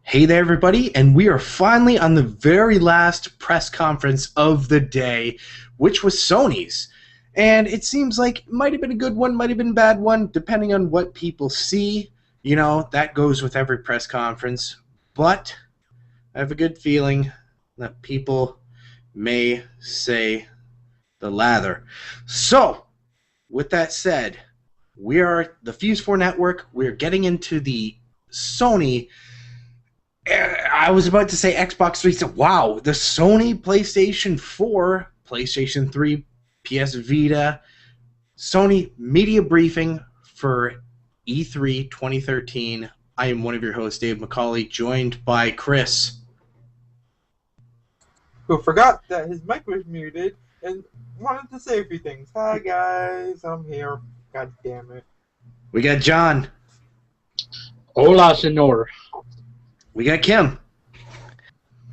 Hey there, everybody, and we are finally on the very last press conference of the day, which was Sony's. And it seems like it might have been a good one, might have been a bad one, depending on what people see. You know, that goes with every press conference. But I have a good feeling that people may say the latter. So, with that said, we are the Fuse-4 network. We're getting into the Sony... I was about to say Xbox 360. Wow, the Sony PlayStation 4, PlayStation 3, PS Vita, Sony media briefing for E3 2013. I am one of your hosts, Dave McCauley, joined by Chris. Who forgot that his mic was muted and wanted to say a few things. Hi guys, I'm here. God damn it. We got John. Hola, senor. We got Kim.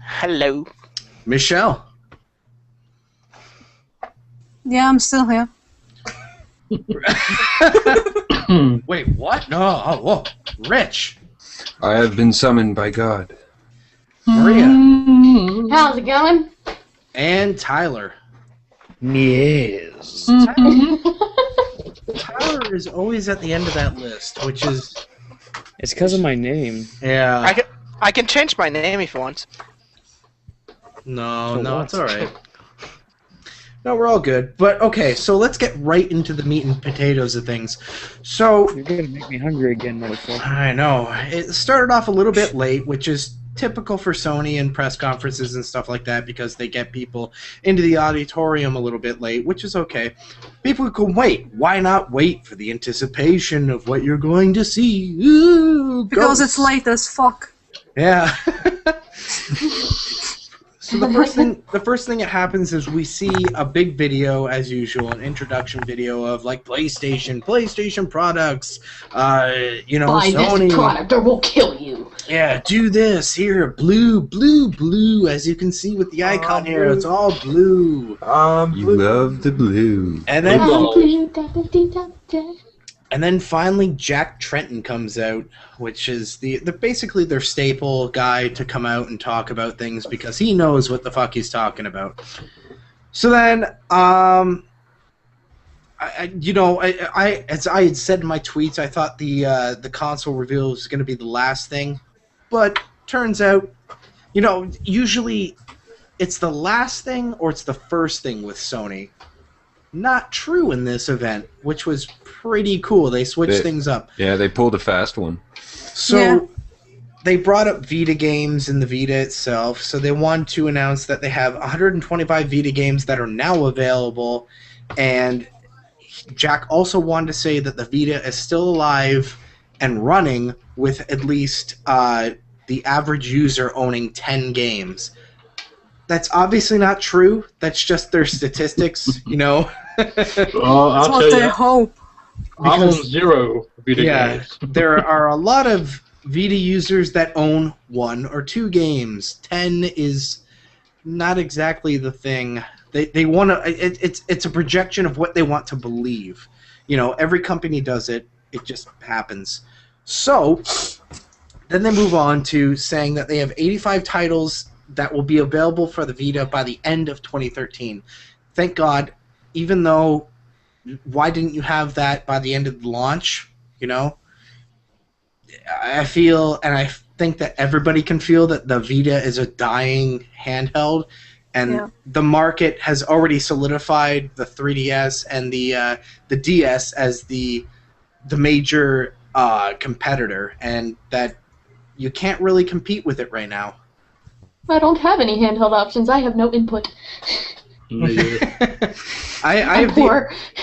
Hello. Michelle. Yeah, I'm still here. Wait, what? No, whoa. Rich. I have been summoned by God. Maria. How's it going? And Tyler. Yes. Tyler is always at the end of that list, which is... It's because of my name. Yeah. I can change my name if you want. No, it's alright. No, we're all good. But, okay, so let's get right into the meat and potatoes of things. So... You're going to make me hungry again, motherfucker. I know. It started off a little bit late, which is typical for Sony and press conferences and stuff like that, because they get people into the auditorium a little bit late, which is okay. People can wait. Why not wait for the anticipation of what you're going to see? Ooh, Because ghosts. it's late as fuck. Yeah. So the first thing that happens is we see a big video, as usual, an introduction video of like PlayStation products, you know, Buy Sony. this product or we'll kill you. Yeah, do this here, blue, as you can see with the icon here, it's all blue. You love the blue. And then finally Jack Tretton comes out, which is the basically their staple guy to come out and talk about things because he knows what the fuck he's talking about. So then, as I had said in my tweets, I thought the console reveal was going to be the last thing, but turns out, you know, usually it's the last thing or it's the first thing with Sony. Not true in this event, which was pretty cool. They switched things up. Yeah, they pulled a fast one. So they brought up Vita games in the Vita itself. So they wanted to announce that they have 125 Vita games that are now available. And Jack also wanted to say that the Vita is still alive and running with at least the average user owning 10 games. That's obviously not true. That's just their statistics, you know. That's what they hope. I'm on 0 Vita games. There are a lot of Vita users that own 1 or 2 games. 10 is not exactly the thing. They want to. It's a projection of what they want to believe. You know, every company does it. It just happens. So then they move on to saying that they have 85 titles that will be available for the Vita by the end of 2013. Thank God, even though, why didn't you have that by the end of the launch, you know? I feel, and I think that everybody can feel that the Vita is a dying handheld, and the market has already solidified the 3DS and the DS as the major competitor, and that you can't really compete with it right now. I don't have any handheld options. I have no input. I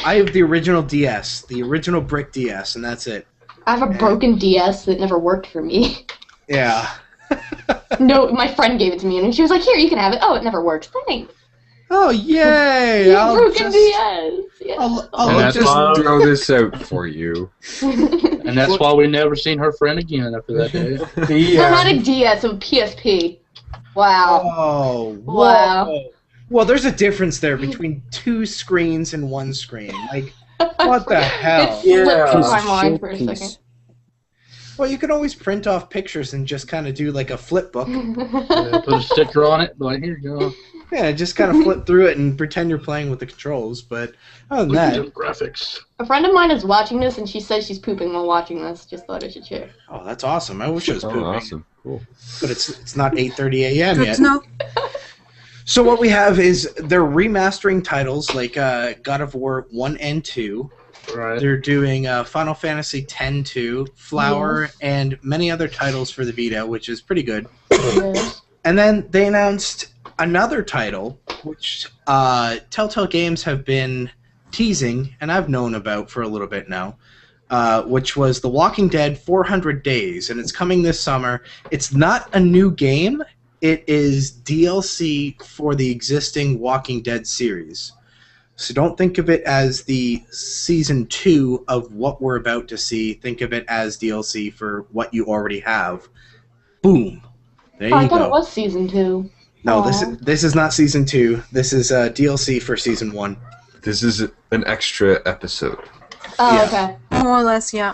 have the original DS, the original brick DS, and that's it. I have a broken DS that never worked for me. Yeah. No, my friend gave it to me, and she was like, "Here, you can have it." Oh, it never works. Thanks. Oh, yay! Broken DS. Yeah. I'll just throw this out for you. And that's why we never seen her friend again after that day. No, not a DS, a PSP. Wow. Oh, wow. Well, there's a difference there between 2 screens and 1 screen. Like, what the hell? It slipped my mind for a second. Well, you can always print off pictures and just kind of do like a flip book. Put a sticker on it. Like, here you go. Yeah, just kind of flip through it and pretend you're playing with the controls. But other than that, graphics. A friend of mine is watching this, and she says she's pooping while watching this. Just thought I should share. oh, that's awesome. I wish it was pooping. awesome. Cool. But it's not 8:30 a.m. Good yet. to know. So what we have is they're remastering titles like God of War 1 and 2. Right. They're doing Final Fantasy X-2, Flower, Yes. and many other titles for the Vita, which is pretty good. Yes. And then they announced another title, which Telltale Games have been teasing, and I've known about for a little bit now, which was The Walking Dead 400 Days, and it's coming this summer. It's not a new game. It is DLC for the existing Walking Dead series. So don't think of it as the Season 2 of what we're about to see. Think of it as DLC for what you already have. Boom. There I you thought it go. was season 2. No, Aw. this is not Season 2. This is DLC for Season 1. This is an extra episode. Oh, Yeah. okay. More or less, yeah.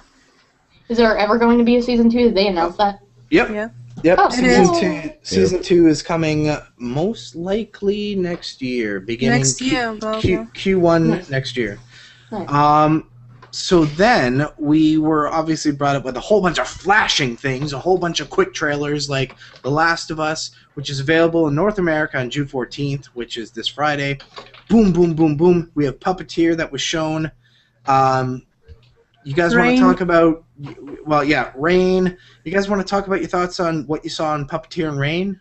Is there ever going to be a season 2? Did they announce that? Yep. Yeah. Yep. Oh, Season cool. 2. Season 2 is coming most likely next year, beginning Next year, but Q1 Nice. next year. Nice. So then we were obviously brought up with a whole bunch of flashing things, a whole bunch of quick trailers like The Last of Us, which is available in North America on June 14th, which is this Friday. Boom, boom, boom, boom. We have Puppeteer that was shown. You guys want to Rain. talk about, well, yeah, Rain. You guys want to talk about your thoughts on what you saw on Puppeteer and Rain?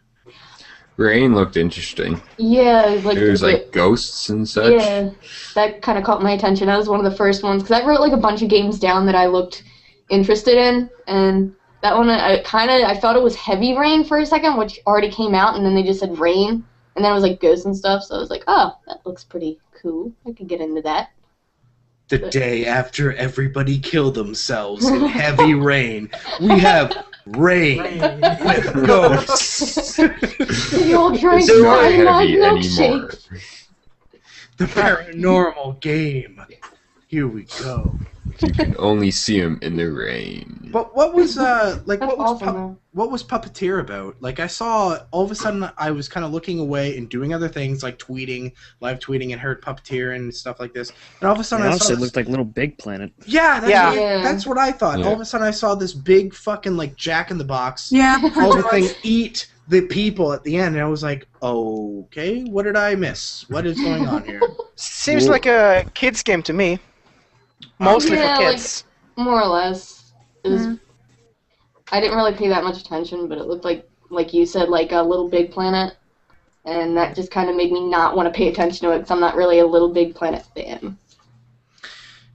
Rain looked interesting. Yeah, like There's the- like ghosts and such. Yeah, that kind of caught my attention. That was one of the first ones because I wrote like a bunch of games down that I looked interested in, and that one I thought it was Heavy Rain for a second, which already came out, and then they just said Rain, and then it was like ghosts and stuff. So I was like, oh, that looks pretty cool. I could get into that. The day after everybody killed themselves in heavy rain, we have Rain with ghosts. You all drank It's not my heavy anymore. milkshake. The paranormal game. Here we go. You can only see him in the rain. But what was like That's awesome, though. what was Puppeteer about? Like I saw all of a sudden I was kind of looking away and doing other things like tweeting, live tweeting, and heard Puppeteer and stuff like this. And all of a sudden I saw Honestly, it this, looked like Little Big Planet. yeah, that's Yeah. What, Yeah. that's what I thought. Yeah. All of a sudden I saw this big fucking like Jack in the Box. Yeah. All the thing eat the people at the end, and I was like, okay, what did I miss? What is going on here? Seems like a kids game to me. Mostly Yeah, for like- kids. More or less. It was, Mhm. I didn't really pay that much attention, but it looked like you said, like a Little Big Planet, and that just kind of made me not want to pay attention to it because I'm not really a Little Big Planet fan.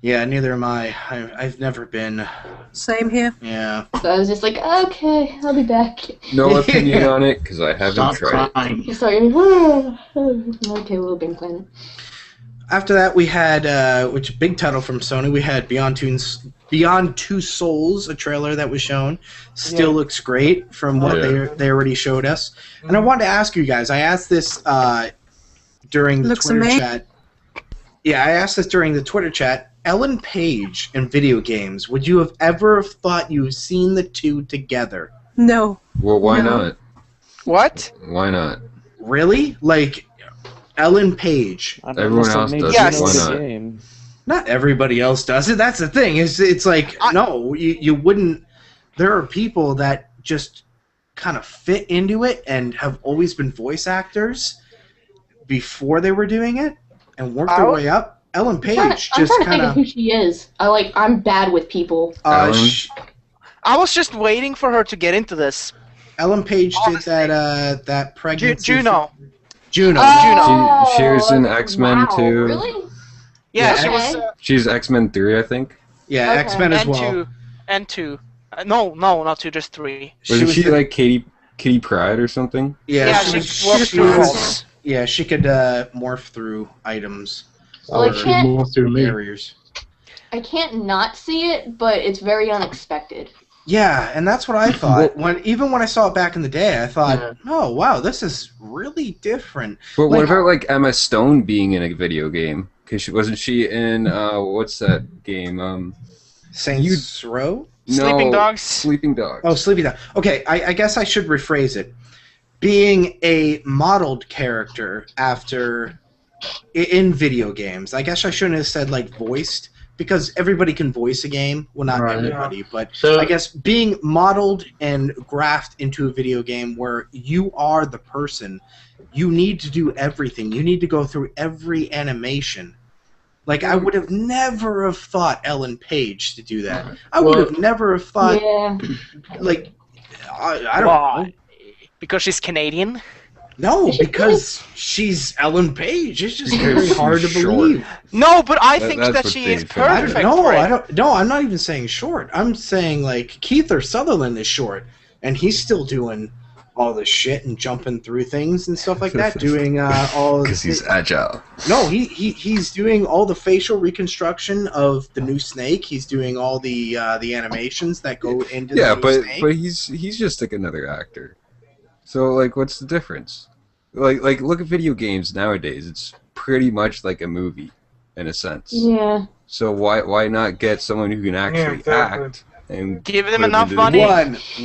Yeah, neither am I. I've never been. Same here. Yeah. So I was just like, okay, I'll be back. No opinion on it because I haven't Stop tried it. crying. So you're like, okay, Little Big Planet. After that, we had which big title from Sony. We had Beyond Two Souls, a trailer that was shown. Still Yeah. looks great from what Yeah. they already showed us. And I wanted to ask you guys. I asked this during the Looks Twitter amazing. chat. Yeah, I asked this during the Twitter chat. Ellen Page in video games. Would you have ever thought you've seen the two together? No. Well, why No. not? What? Why not? Really? Like Ellen Page. I don't know, Everyone must have else made does you it, know why the not? game. Not everybody else does it. That's the thing. It's like no, you wouldn't. There are people that just kind of fit into it and have always been voice actors before they were doing it and worked their Oh. way up. Ellen I'm Page trying just to think kind of who she is. I'm bad with people. Ellen? I was just waiting for her to get into this. Ellen Page did Honestly. that pregnancy. Juno. Juno. She was in X-Men wow, too. Really? Yeah, Yeah. she was. Okay. She's X-Men 3, I think. Yeah, Okay. X-Men as And well. two. And two. No, not two, just three. Wasn't she the- like Kitty Pryde or something? Yeah, Yeah, she, she worked she through was- walls. Yeah, she could morph through items Well, I or can't- More through me. barriers. I can't not see it, but it's very unexpected. Yeah, and that's what I thought. Even when I saw it back in the day, I thought, Yeah. "Oh, wow, this is really different." But what Like- about like Emma Stone being in a video game? Because wasn't she in what's that game? Saints Row? Sleeping Dogs. Sleeping Dogs. Oh, Sleepy Dog. Okay, I guess I should rephrase it. Being a modeled character in video games. I guess I shouldn't have said like voiced, because everybody can voice a game. Well, not everybody, but I guess being modeled and graphed into a video game where you are the person. You need to do everything. You need to go through every animation. Like, I would have never have thought Ellen Page to do that. I would have never have thought, like, I don't know. Because she's Canadian? No, because she's Ellen Page. It's just very hard to believe. No, but I think that she is perfect for it. No, I'm not even saying short. I'm saying, like, Keith Sutherland is short, and he's still doing all this shit and jumping through things and stuff like that, doing all... Because he's agile. No, he's doing all the facial reconstruction of the new Snake. He's doing all the animations that go into the new Snake. Yeah, but he's just like another actor. So, like, what's the difference? Like, look at video games nowadays. It's pretty much like a movie, in a sense. Yeah. So why not get someone who can actually act and give them enough money?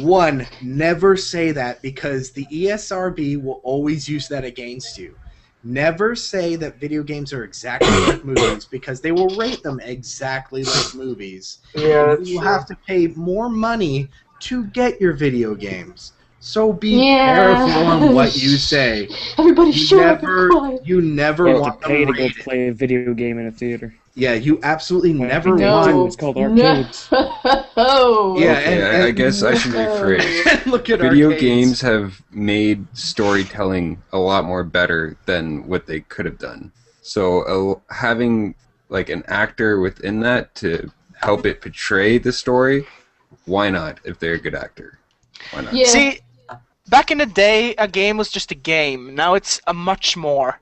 One, never say that, because the ESRB will always use that against you. Never say that video games are exactly like movies, because they will rate them exactly like movies. Yeah, you have to pay more money to get your video games. So be careful on what you say. Everybody you never want to pay them to go play a video game in a theater. Yeah, you absolutely never want. It's called arcades. No. Yeah, I guess I should rephrase. Look at video arcades. games have made storytelling a lot more better than what they could have done. So having like an actor within that to help it portray the story, why not? If they're a good actor, why not? Yeah. See, back in the day, a game was just a game. Now it's a much more.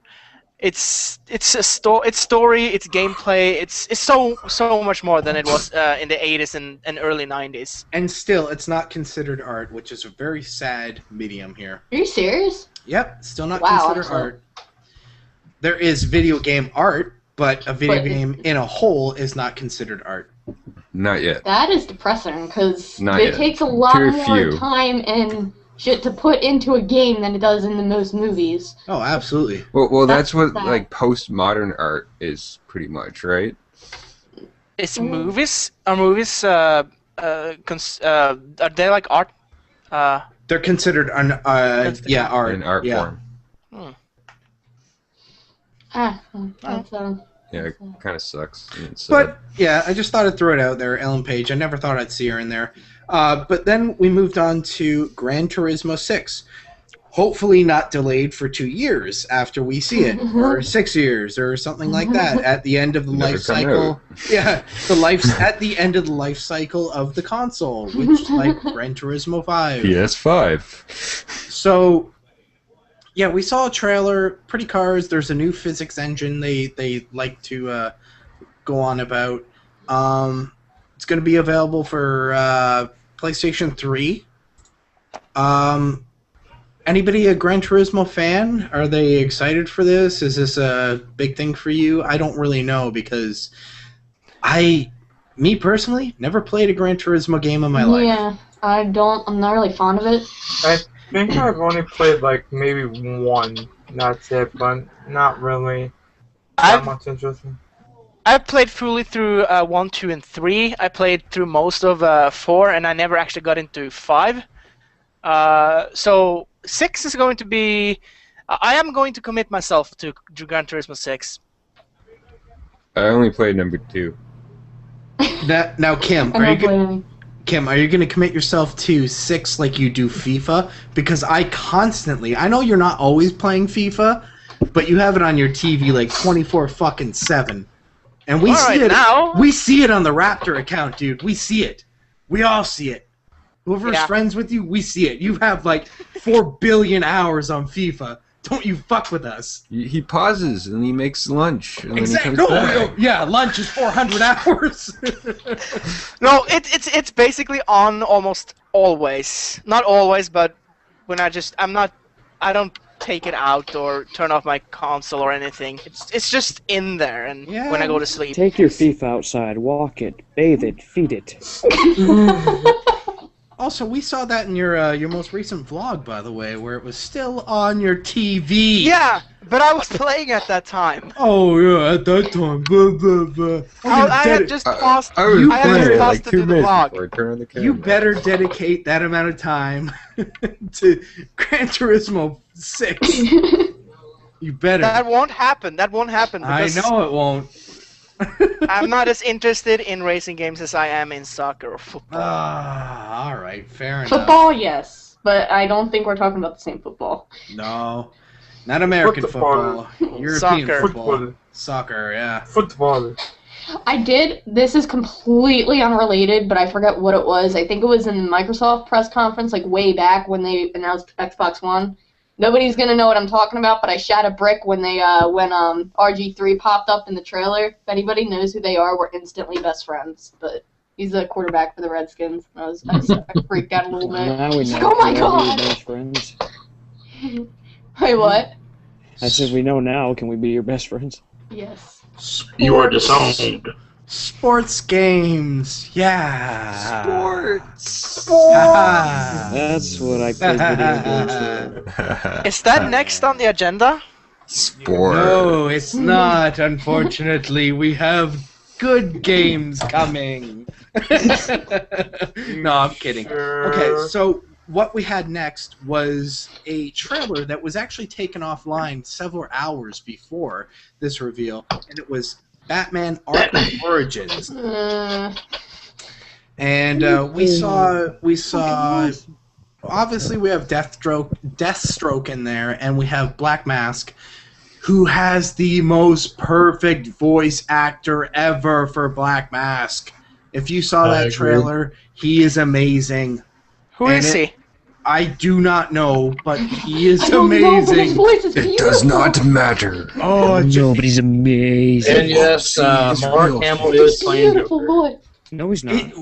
It's story, it's gameplay. It's so much more than it was in the 80s and early 90s. And still, it's not considered art, which is a very sad medium here. Are you serious? Yep, still not considered art. There is video game art, but a video game in a whole is not considered art. Not yet. That is depressing, because it takes a lot more time and shit to put into a game than it does in the most movies. Oh, absolutely. Well, that's what like postmodern art is pretty much, right? It's movies. Are movies? Are they like art? They're considered art. In art form. Yeah, it kind of sucks. But yeah, I just thought I'd throw it out there, Ellen Page. I never thought I'd see her in there. But then we moved on to Gran Turismo 6. Hopefully not delayed for 2 years after we see it, or 6 years, or something like that at the end of the life cycle. Yeah, at the end of the life cycle of the console, which like Gran Turismo 5. PS5. So. Yeah, we saw a trailer, pretty cars, there's a new physics engine they like to go on about. It's going to be available for PlayStation 3. Anybody a Gran Turismo fan? Are they excited for this? Is this a big thing for you? I don't really know, because me personally, never played a Gran Turismo game in my life. Yeah, I'm not really fond of it. I think I've only played like maybe one. That's it, but not really that much interesting. I've played fully through 1, 2, and 3. I played through most of 4, and I never actually got into 5. So 6 is going to be. I am going to commit myself to Gran Turismo 6. I only played number 2. Now, Kim, are you going to commit yourself to 6 like you do FIFA? Because I know you're not always playing FIFA, but you have it on your TV like 24/7. And we see it now. We see it on the Raptor account, dude. We see it. We all see it. Whoever's friends with you, we see it. You have like 4 billion hours on FIFA. Don't you fuck with us. He pauses and he makes lunch. And then he comes back. Yeah, lunch is 400 hours. No, it's basically on almost always. Not always, but when I don't take it out or turn off my console or anything. It's just in there, and when I go to sleep. Take your FIFA outside, walk it, bathe it, feed it. Also, we saw that in your most recent vlog, by the way, where it was still on your TV. Yeah, but I was playing at that time. Oh yeah, at that time. Blah, blah, blah. I had just paused. I was playing like to 2 do the minutes vlog. before I turned on the camera. You better dedicate that amount of time to Gran Turismo 6. You better. That won't happen. That won't happen. I Because know it won't. I'm not as interested in racing games as I am in soccer or football. All right, fair enough. Football, yes, but I don't think we're talking about the same football. No, not American football. European Soccer. football. Soccer, yeah. Football. This is completely unrelated, but I forget what it was. I think it was in the Microsoft press conference, like way back when they announced Xbox One. Nobody's gonna know what I'm talking about, but I shot a brick when RG3 popped up in the trailer. If anybody knows who they are, we're instantly best friends. But he's a quarterback for the Redskins. I freaked out a little bit. Now we know. Oh my Can we be God! your best friends? Wait, what? I said we know now. Can we be your best friends? Yes. You are disowned. Sports games, yeah. Sports. That's what I played video games for. Is that next on the agenda? Sports. No, it's not. Unfortunately, we have good games coming. No, I'm kidding. Okay, so what we had next was a trailer that was actually taken offline several hours before this reveal, and it was Batman Arkham Origins. And we saw obviously we have Deathstroke in there, and we have Black Mask, who has the most perfect voice actor ever for Black Mask. If you saw that trailer, he is amazing. Who is he? I do not know, but he is I don't know, but his amazing. voice is It beautiful. does not matter. Oh, No, but he's amazing. And yes, Mark Hamill is playing Beautiful Joker. voice. No, he's not.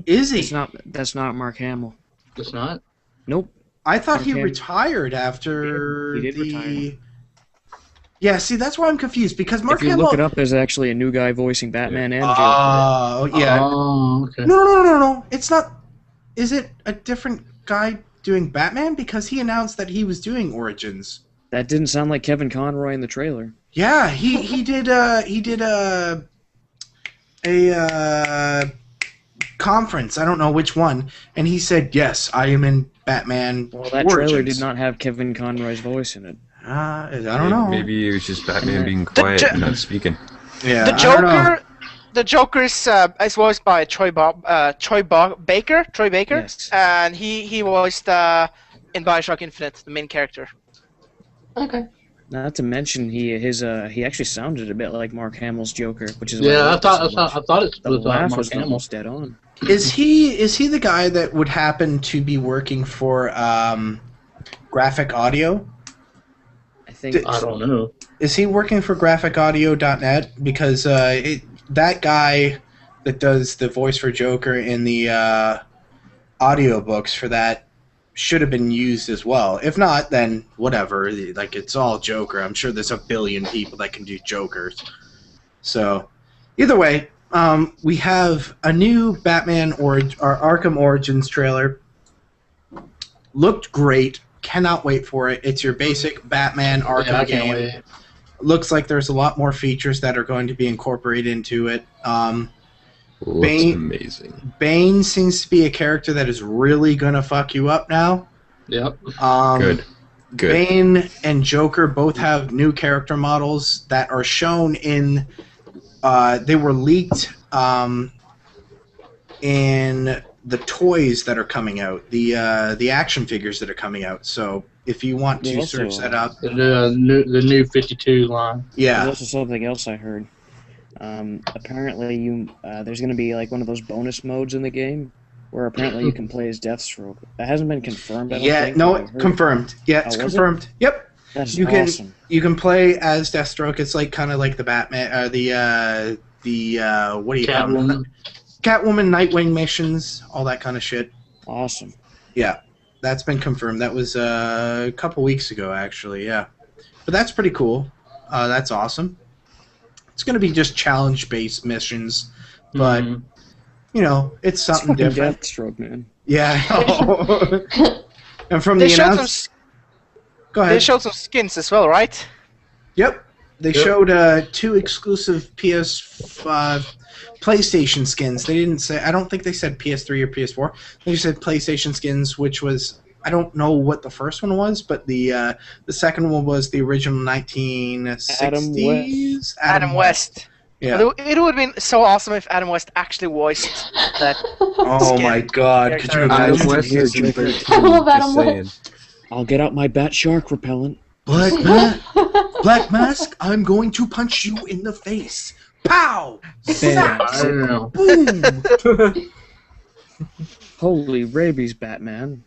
Is he? It's not. That's not Mark Hamill. It's not? Nope. I thought he Okay. retired after He did the. retire. Yeah, see, that's why I'm confused because Mark If you Hamill. look it up, there's actually a new guy voicing Batman and Joker. Oh, yeah. Oh, okay. No. It's not. Is it a different guy doing Batman? Because he announced that he was doing Origins. That didn't sound like Kevin Conroy in the trailer. Yeah, he did a conference. I don't know which one, and he said, "Yes, I am in Batman." Well, that Origins. trailer did not have Kevin Conroy's voice in it. I don't know. Maybe it was just Batman being quiet and not speaking. Yeah, The I don't know. Joker. The Joker is voiced by Troy Baker, Yes. and he voiced in Bioshock Infinite the main character. Okay. Not to mention he actually sounded a bit like Mark Hamill's Joker, which is why Yeah, I liked it so much. thought it The was laugh Mark was Hamill. almost dead on. Is he the guy that would happen to be working for Graphic Audio? I think. I don't know. Is he working for GraphicAudio.net? Because that guy that does the voice for Joker in the audiobooks for that should have been used as well. If not, then whatever. Like, it's all Joker. I'm sure there's a billion people that can do Jokers. So, either way, we have a new Batman or Arkham Origins trailer. Looked great. Cannot wait for it. It's your basic Batman Arkham Yeah, I game. can't wait. Looks like there's a lot more features that are going to be incorporated into it. Looks Bane- amazing. Bane seems to be a character that is really going to fuck you up now. Yep. Good. Bane and Joker both have new character models that are shown in... they were leaked in the toys that are coming out, the action figures that are coming out. So if you want to There's search also- that up... The new 52 line. Yeah. There's also something else I heard. Apparently, there's going to be like one of those bonus modes in the game, where apparently you can play as Deathstroke. That hasn't been confirmed. I don't Yeah, think, no, but I heard. confirmed. Yeah, it's Oh, was it? confirmed. Yep. That's You awesome. can play as Deathstroke. It's like kind of like the Batman, what do you have? Catwoman. Catwoman, Nightwing missions, all that kind of shit. Awesome. Yeah. that's been confirmed. That was a couple weeks ago, actually. Yeah, but that's pretty cool. That's awesome. It's going to be just challenge-based missions, but you know, it's something different. Deathstroke, man. Yeah. I know. And from the announcement, go ahead. They showed some skins as well, right? Yep. They showed 2 exclusive PlayStation skins. They didn't say. I don't think they said PS3 or PS4. They just said PlayStation skins, which was. I don't know what the first one was, but the second one was the original 1960s. Adam West. Yeah. It would have been so awesome if Adam West actually voiced that. Oh my God! Could you imagine? Adam West is in 13, I love Adam just saying. West. I'll get out my bat shark repellent. Black Mask, I'm going to punch you in the face. Pow! Bam. I don't know. Boom! Holy rabies, Batman.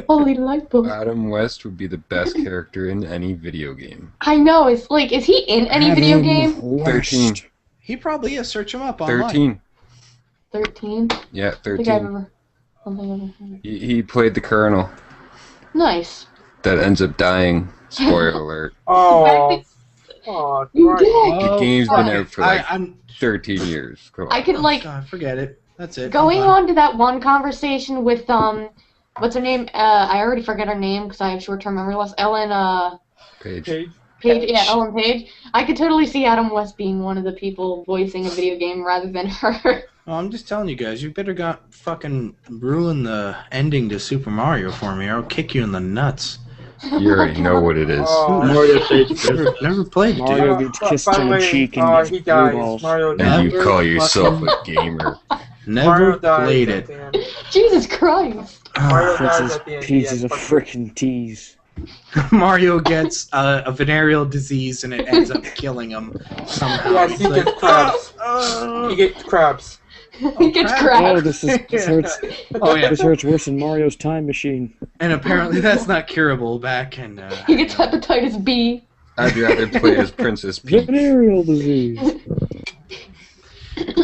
Holy light bulb. Adam West would be the best character in any video game. I know. It's like, is he in any video game? 13. He probably is. Search him up online. 13. 13. Yeah, I think I 13. remember something. He played the Colonel Nice. that ends up dying. Spoiler alert. Oh, You right. did. The game's been out for like I'm 13 years. Come on. I could like God, forget it. That's it. going I'm done. on to that one conversation with what's her name? I already forget her name because I have short-term memory loss. Ellen Page. Page. Yeah, Ellen Page. I could totally see Adam West being one of the people voicing a video game rather than her. Oh, I'm just telling you guys, you better got fucking ruin the ending to Super Mario for me, or I'll kick you in the nuts. You already know what it is. Oh. Mario State's Never played, dude. Mario gets kissed By the on the way, cheek and gets he blue dies. balls. Mario And dies. you call yourself a gamer. Never Mario dies played at it. the end. Jesus Christ. Mario dies Princess at the end. Peach Yes, is a fuck frickin' tease. Mario gets a venereal disease and it ends up killing him somehow. Yes, He's he like, gets crabs. He gets crabs. He gets crap. Oh, cracked. this hurts. Oh yeah, This hurts worse than Mario's time machine. and apparently that's not curable back in. He gets hepatitis B. I'd rather play as Princess Peach. Venereal disease.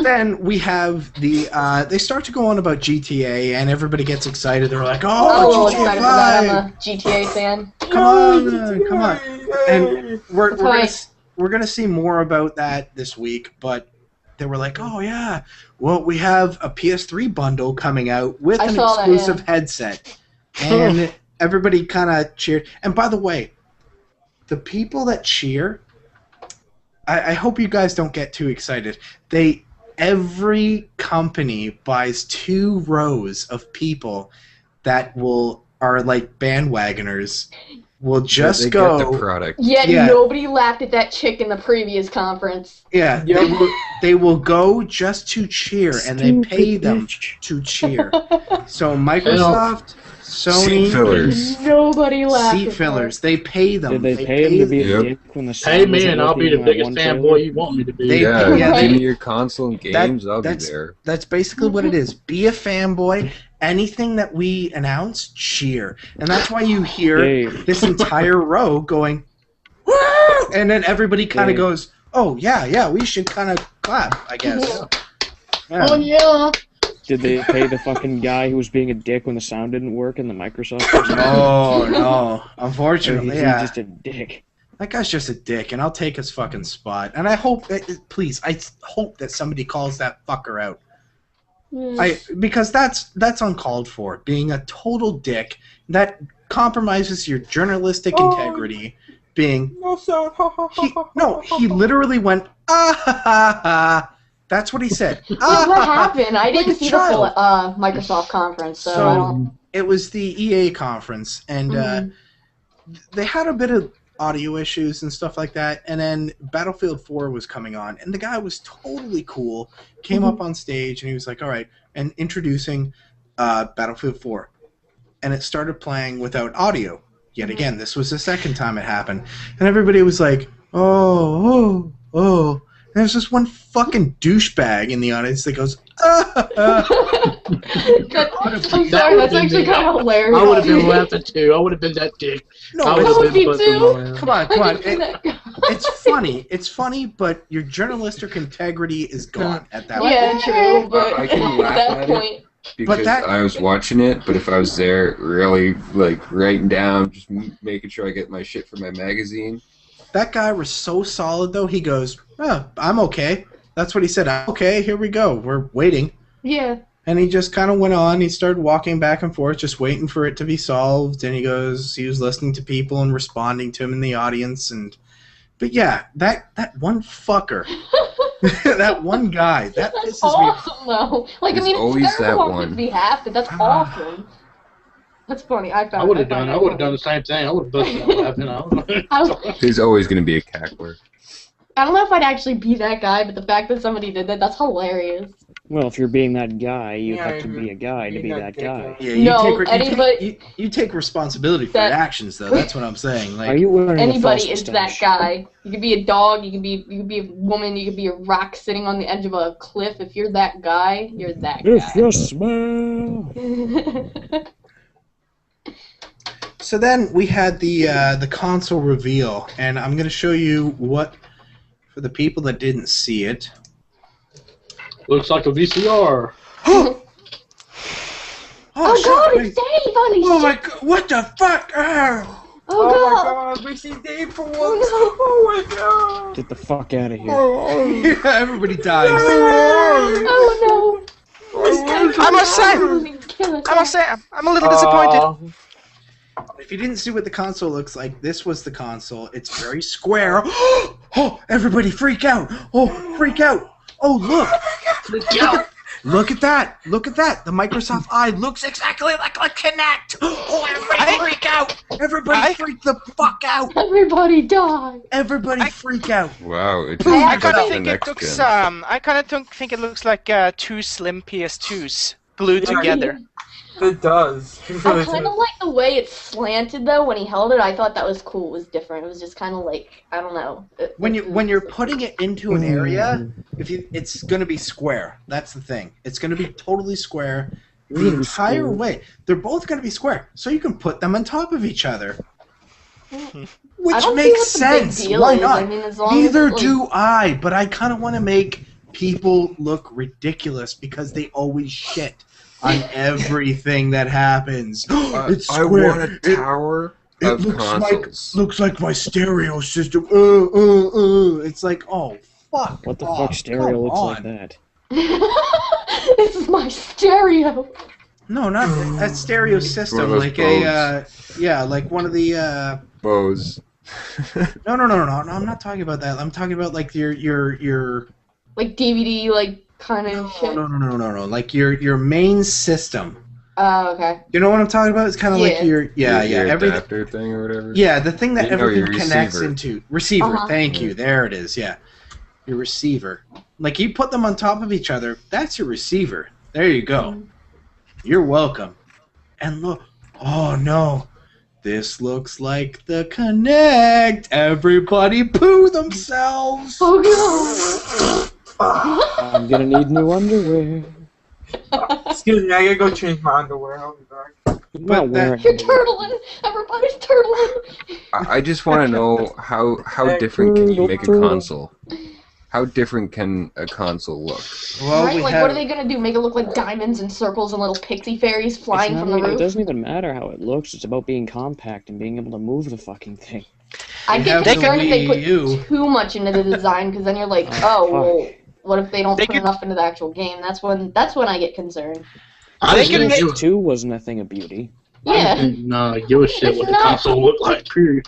Then we have the. They start to go on about GTA, and everybody gets excited. They're like, I'm a little "Oh, excited for GTA that. 5! I'm a GTA fan. Come on!" And we're That's gonna, right. we're gonna see more about that this week. But they were like, "Oh yeah, well we have a PS3 bundle coming out with I an saw that, exclusive headset," and everybody kind of cheered. And by the way, the people that cheer. I hope you guys don't get too excited. Every company buys 2 rows of people that are like bandwagoners. Will just They go. get the product. Yet Yeah. nobody laughed at that chick in the previous conference. Yeah, they will go just to cheer, and they pay them to cheer. So Microsoft, Sony, Seat fillers. Nobody laughed. seat at fillers. They pay them. Did they pay him to be a Yep. dick when the Hey sound wasn't man, I'll be working the in that biggest one trailer? fanboy you want me to be. They- Yeah, yeah, give they- me your console and games, I'll be there. That's basically what it is. Be a fanboy. Anything that we announce, cheer. And that's why you hear Dave. this entire row going, "Woo!" And then everybody kind of Dave. goes, "Oh, yeah, we should kind of clap, I guess." Yeah. Oh yeah. Did they pay the fucking guy who was being a dick when the sound didn't work in the Microsoft? person? Oh, no. Or Unfortunately, he's yeah. just a dick. That guy's just a dick, and I'll take his fucking spot. And I hope, please, I hope that somebody calls that fucker out. Because that's uncalled for. Being a total dick that compromises your journalistic integrity. Being No sound. Ha ha ha ha. no, he literally went ah ha ha ha. That's what he said. Wait, what happened? I Like didn't a see the full child. Microsoft conference, so, So- I don't. It was the EA conference, and they had a bit of audio issues and stuff like that. And then Battlefield 4 was coming on, and the guy was totally cool. Came up on stage, and he was like, "All right," and introducing Battlefield 4, and it started playing without audio. Yet again, this was the second time it happened, and everybody was like, "Oh, oh, oh." And there's this one fucking douchebag in the audience that goes, "Ah." I'm sorry, that's actually kind of hilarious. I would have been laughing too. I would have been that dick. No, I it's- That would be busting too. my ass. come on, come I on. can see that guy. It's funny. It's funny, but your journalistic integrity is gone at that point. Yeah, true, but I can at laugh that at it. point, because I was watching it, but if I was there, really like writing down, just making sure I get my shit for my magazine. That guy was so solid, though. He goes, oh, I'm okay. That's what he said. Okay, here we go. We're waiting. Yeah. And he just kind of went on. He started walking back and forth, just waiting for it to be solved. And he goes, he was listening to people and responding to him in the audience. But yeah, that one fucker, that one guy, that That's pisses awesome, though. Like, There's I mean, always it's terrible that on his one. behalf, but that's awesome. That's funny. I would have done the same thing. I would have busted out laughing. There's always going to be a cackler. I don't know if I'd actually be that guy, but the fact that somebody did that's hilarious. Well, if you're being that guy, you have to be a guy to be that guy. Yeah, you take responsibility for your actions, though. That's what I'm saying. Like, are you wearing anybody is that guy. You could be a dog. You could be a woman. You could be a rock sitting on the edge of a cliff. If you're that guy, you're that guy. If you smell. So then we had the console reveal, and I'm going to show you what, for the people that didn't see it. Looks like a VCR. Oh God, it's Dave! Oh my God, what the fuck? Oh my God, we see Dave for once. Oh my God. Get the fuck out of here. Yeah, everybody dies. Oh no. I must say, I'm a little disappointed. If you didn't see what the console looks like, this was the console. It's very square. Oh, everybody freak out. Oh, freak out. Oh, look. Look at that. Look at that. The Microsoft Eye looks exactly like a Kinect. Oh, everybody freak out. Everybody freak the fuck out. Everybody die. Everybody freak out. Wow. It just I kind of the think it next looks. gen. I kind of think it looks like two slim PS2s glued together. It does. I kind of like the way it's slanted though. When he held it, I thought that was cool. It was different. It was just kind of like, I don't know. When you're putting it into an area, it's going to be square. That's the thing. It's going to be totally square the entire way. They're both going to be square, so you can put them on top of each other. Which makes sense. Why not? I mean, Neither do I, but I kind of want to make people look ridiculous because they always shit on everything that happens. It's square. I want a tower it of looks consoles. looks like my stereo system. It's like, oh fuck. What the fuck stereo looks like that? This is my stereo. No, not a stereo system. Like like one of the Bose. No. I'm not talking about that. I'm talking about like your like DVD kind of shit. No. Like your main system. Oh, okay. You know what I'm talking about? It's kind of like your adapter thing or whatever. Yeah, the thing that everything connects receiver. into. Receiver. Thank you. There it is. Yeah, your receiver. Like you put them on top of each other. That's your receiver. There you go. You're welcome. And look. Oh no. This looks like the Kinect. Everybody poo themselves. Oh no. I'm gonna need new underwear. Excuse me, I gotta go change my underwear. I'll be back. But you're turtling. Everybody's turtling. I just want to know how different can you make a console? How different can a console look? Well, right? What are they gonna do? Make it look like diamonds and circles and little pixie fairies flying from the roof? It doesn't even matter how it looks. It's about being compact and being able to move the fucking thing. I get concerned if they put too much into the design, because then you're like, well, what if they don't put enough into the actual game? That's when I get concerned. PS2 wasn't a thing of beauty. Yeah. No, give a shit what the console looked like. Period.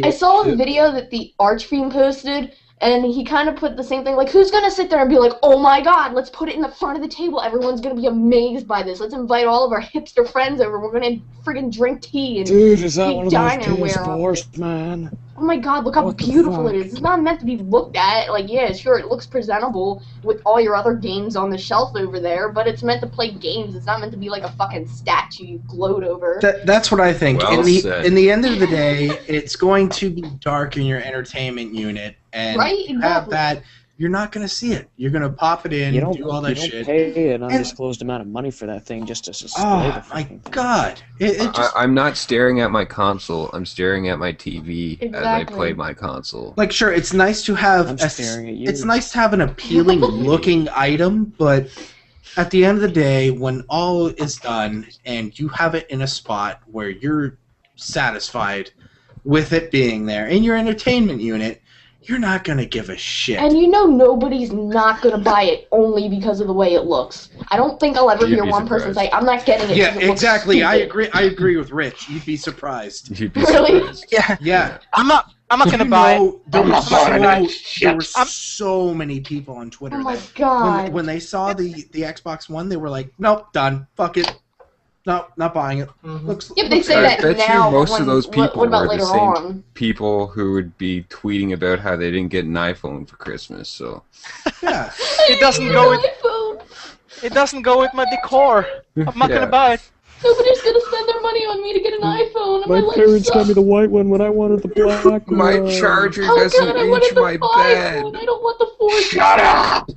I saw a video that the Archfiend posted, and he kind of put the same thing, like, who's going to sit there and be like, oh my god, let's put it in the front of the table, everyone's going to be amazed by this, let's invite all of our hipster friends over, we're going to friggin' drink tea and dude, is that one of those PS4s, man? Oh my god, look how beautiful it is. It's not meant to be looked at, like, yeah, sure, it looks presentable with all your other games on the shelf over there, but it's meant to play games, it's not meant to be like a fucking statue you gloat over. That's what I think. Well in the end of the day, it's going to be dark in your entertainment unit. And have that, you're not going to see it. You're going to pop it in, do all that shit. You don't pay an undisclosed amount of money for that thing just to display the my thing. god. I'm not staring at my console. I'm staring at my TV as I play my console. Like, sure, it's nice to have I'm staring at you. It's nice to have an appealing looking item, but at the end of the day, when all is done and you have it in a spot where you're satisfied with it being there in your entertainment unit, you're not going to give a shit. And you know nobody's not going to buy it only because of the way it looks. I don't think I'll ever hear one person say, I'm not getting it. Yeah, exactly. I agree with Rich. You'd be surprised. You'd be Really? surprised. Yeah. I'm not going to buy it. There were so many people on Twitter Oh my that god. when they saw the Xbox One, they were like, nope, done. Fuck it. No, not buying it. Looks, Yeah, but they say that I bet now. you most when, of those people what about were the later same on? people who would be tweeting about how they didn't get an iPhone for Christmas. So yeah. It doesn't go with. It doesn't go with my decor. I'm not going to buy it. Nobody's gonna spend their money on me to get an iPhone. And My life parents got me sucks. the white one when I wanted the black one. my charger Oh doesn't god, I reach wanted the my 5 bed. one. I don't want the 4. Shut up!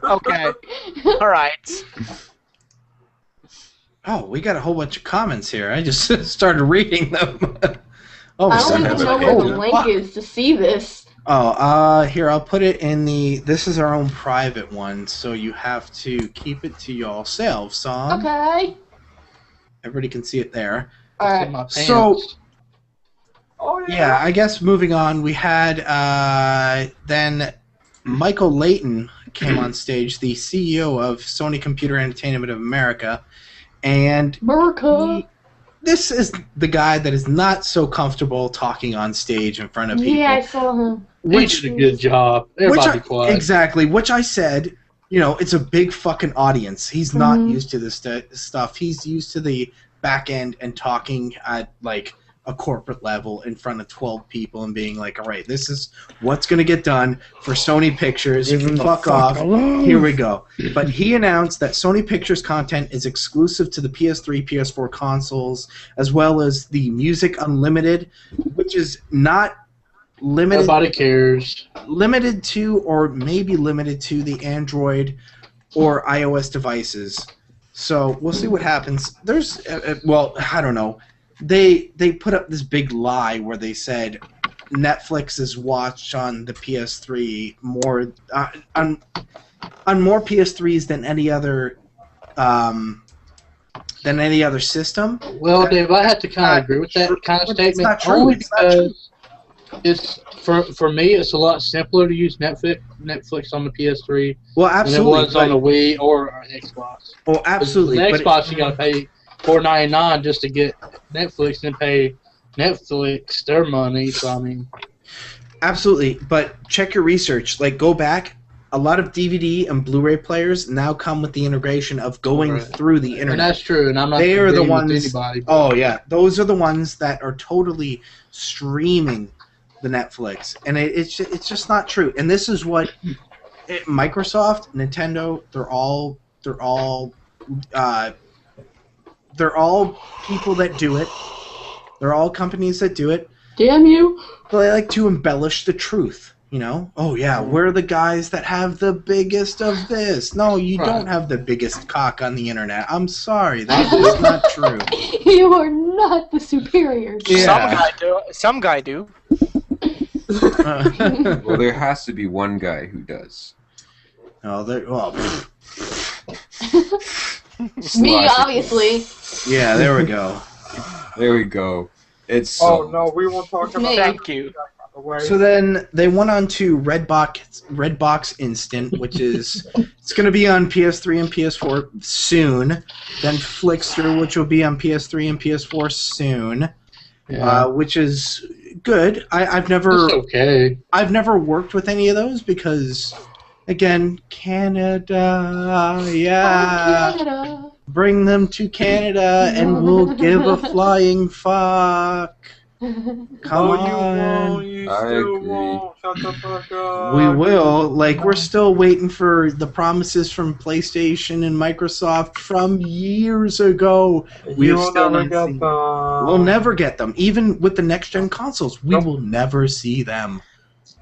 Okay. All right. Oh, we got a whole bunch of comments here. I just started reading them. Oh, I son don't of even a know where the bitch. link is to see this. Oh, here, I'll put it in the... This is our own private one, so you have to keep it to yourself, son. Okay. Everybody can see it there. Alright. So, Oh, yeah, I guess moving on, we had then Michael Layton came on stage, the CEO of Sony Computer Entertainment of America, and America. this is the guy that is not so comfortable talking on stage in front of people. Yeah, I saw him. He did a good job. Everybody quiet. Exactly, which I said, you know, it's a big fucking audience. He's not used to this stuff. He's used to the back end and talking at, like, a corporate level in front of 12 people and being like, all right, this is what's going to get done for Sony Pictures. You can fuck off. Here we go. But he announced that Sony Pictures content is exclusive to the PS3, PS4 consoles, as well as the Music Unlimited, which is not limited. Nobody cares. Limited to, or maybe limited to, the Android or iOS devices. So we'll see what happens. There's, well, I don't know. They put up this big lie where they said Netflix is watched on the PS3 more on more PS3s than any other system. Well, Dave, I have to kind of agree with that kind of statement. It's not true. Only It's not true. because it's for me, it's a lot simpler to use Netflix on the PS3 Well, than it absolutely. was on the Wii or Xbox. Oh, absolutely. The but Xbox, you gotta pay $4.99 just to get Netflix and pay Netflix their money. So I mean, absolutely. But check your research. Like, go back. A lot of DVD and Blu-ray players now come with the integration of going through the internet. and that's true. And I'm not. They are the agreeing with ones. Anybody, but Oh yeah, those are the ones that are totally streaming the Netflix, and it's just not true. And this is what Microsoft, Nintendo, they're all people that do it. They're all companies that do it. Damn you. But they like to embellish the truth. You know? Oh yeah, we're the guys that have the biggest of this. No, you don't have the biggest cock on the internet. I'm sorry, that is not true. You are not the superiors. Yeah. Some guy do. Well, there has to be one guy who does. Oh, well, Me, obviously. yeah, there we go. There we go. It's Oh no, we won't talk about Me. that. Thank you. So then they went on to Redbox Instant, which is it's going to be on PS3 and PS4 soon. Then Flicks Through, which will be on PS3 and PS4 soon, which is good. I've never it's okay. I've never worked with any of those because, again, Canada, yeah. Canada. Bring them to Canada and we'll give a flying fuck. Come on. You I still agree. won't. Shut the fuck up. We will. Like, we're still waiting for the promises from PlayStation and Microsoft from years ago. We have You'll still never not get seen them. We'll never get them. Even with the next-gen consoles, we will never see them.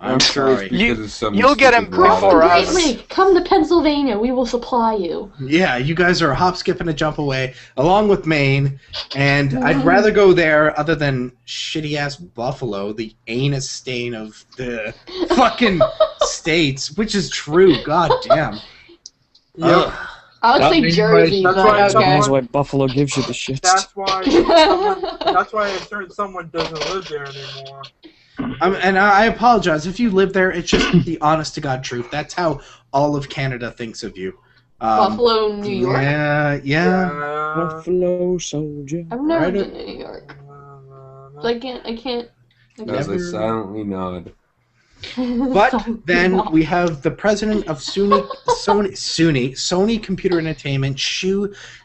I'm sure sorry. it's because of some You'll get him stupid law. before us. Great, come to Pennsylvania. We will supply you. Yeah, you guys are a hop, skip, and a jump away, along with Maine, and I'd rather go there other than shitty-ass Buffalo, the anus stain of the fucking states, which is true, god damn. Yep. I would say Jersey, That's but why okay. That's why Buffalo gives you the shits. That's why a certain someone doesn't live there anymore. And I apologize if you live there. It's just the honest to God truth. That's how all of Canada thinks of you. Buffalo, New York? Yeah. Buffalo soldier. I've never been to New York. So I can't. As I silently nod. But then we have the president of Sony Computer Entertainment,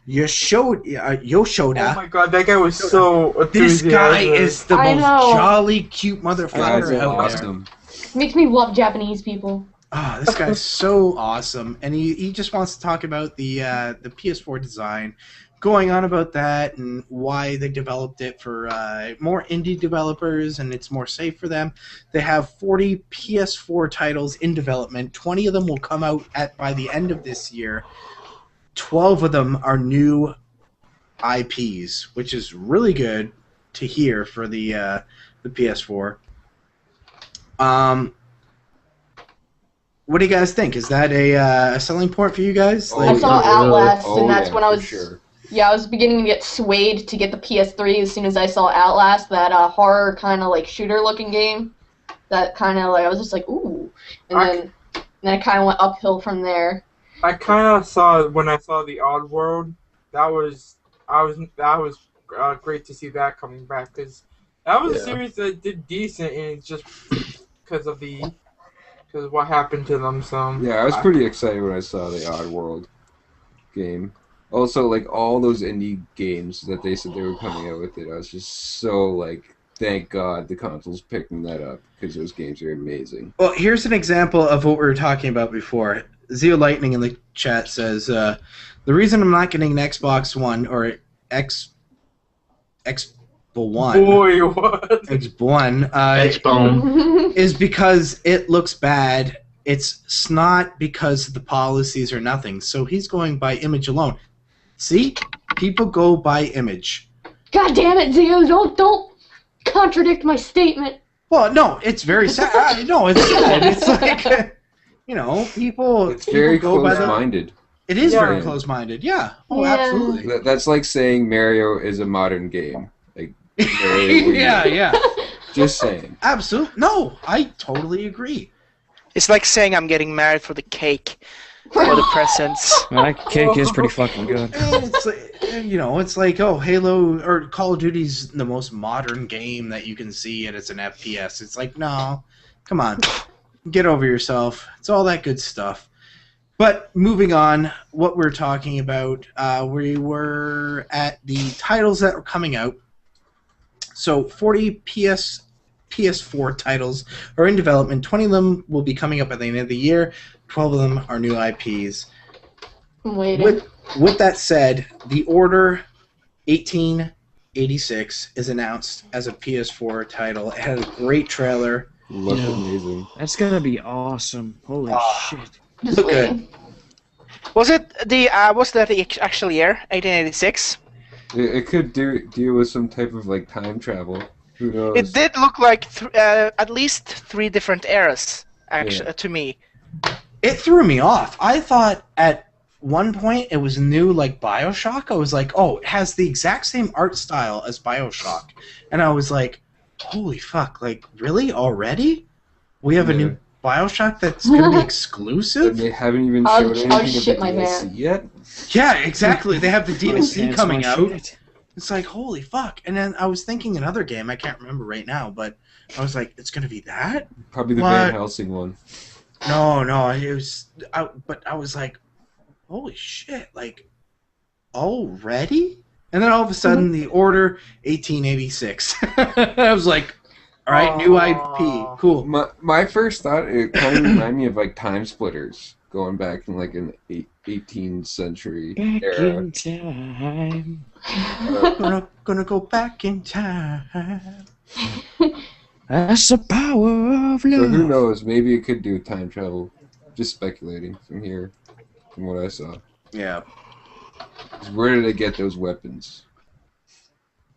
Yoshida. Oh my god, that guy was so This enthusiastic. guy is the most jolly, cute motherfucker out awesome. Makes me love Japanese people. Oh, this guy's so awesome, and he just wants to talk about the PS4 design, going on about that and why they developed it for more indie developers and it's more safe for them. They have 40 PS4 titles in development. 20 of them will come out by the end of this year. 12 of them are new IPs, which is really good to hear for the PS4. What do you guys think? Is that a selling point for you guys? I saw Outlast, Oh, and that's yeah, when I was for sure. I was beginning to get swayed to get the PS3 as soon as I saw Outlast, that horror kind of like shooter looking game. That kind of like I was just like ooh, and then it kind of went uphill from there. I kind of saw when I saw the Oddworld. That was great to see that coming back because that was a series that did decent, and it's just because of what happened to them. So yeah, I was pretty excited when I saw the Oddworld game. Also, like all those indie games that they said they were coming out with it, I was just so like, thank God the console's picking that up because those games are amazing. Well, here's an example of what we were talking about before. Zeo Lightning in the chat says, the reason I'm not getting an Xbox One or Xbox One. Boy, what? Xbone. Is because it looks bad. It's not because the policies are nothing. So he's going by image alone. See? People go by image. God damn it, Zio! Don't contradict my statement. Well, no, it's very sad. No, it's sad. It's like, people. It's very go close-minded. It is very close-minded. Yeah. Oh, Yeah. absolutely. That's like saying Mario is a modern game. Like Mario yeah. Just saying. Absolutely. No, I totally agree. It's like saying I'm getting married for the cake or the presents. That cake is pretty fucking good. It's like, it's like, oh, Halo or Call of Duty's the most modern game that you can see, and it's an FPS. It's like, no, come on, get over yourself. It's all that good stuff. But moving on, what we're talking about, we were at the titles that are coming out. So 40 PS4 titles are in development. 20 of them will be coming up at the end of the year. 12 of them are new IPs. I'm waiting. With that said, the Order 1886 is announced as a PS4 title. It had a great trailer. Looked amazing. That's gonna be awesome. Holy shit. Just Look waiting. good. Was it the was that the actual year 1886? It could deal with some type of like time travel. Who knows? It did look like at least 3 different eras actually to me. It threw me off. I thought at one point it was new like BioShock. I was like, oh, it has the exact same art style as BioShock. And I was like, holy fuck, like, really? Already? We have a new BioShock that's going to be exclusive? And they haven't even I'll showed anything of the shit my DLC pants. yet. Yeah, exactly. They have the DLC Pants coming my out. shit. It's like, holy fuck. And then I was thinking another game, I can't remember right now, but I was like, it's going to be that? Probably the What? Van Helsing one. No, it was... but I was like, holy shit, like, already? And then all of a sudden, the Order 1886. I was like, all right, new IP, cool. My first thought, it kind of reminded me of like Time Splitters, going back in like an 18th century Back era. in time. Gonna go back in time. That's the power of So who love. knows? Maybe it could do time travel. Just speculating from here, from what I saw. Yeah. 'Cause where did they get those weapons?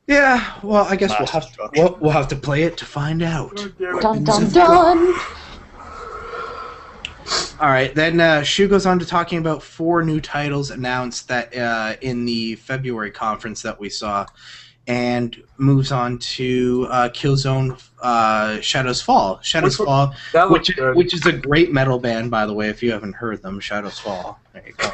Yeah, well, I guess we'll have to play it to find out. Dun dun dun. All right, then Shu goes on to talking about 4 new titles announced that in the February conference that we saw, and moves on to Killzone Shadows Fall. Shadows Fall, which is a great metal band, by the way, if you haven't heard them, Shadows Fall. There you go.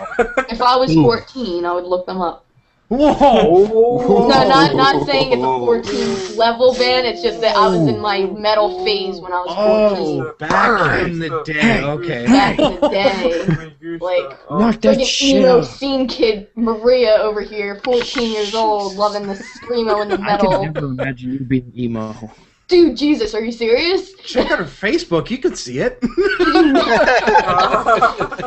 If I was 14, I would look them up. Whoa! No, not saying it's a 14 level band. It's just that I was in my metal phase when I was 14. Oh, back in the day. Okay. Back in the day, like Knock that shit emo out. scene kid Maria over here, 14 years old, loving the screamo and the I can metal. never imagine you being emo. Dude, Jesus, are you serious? Check out her Facebook. You could see it.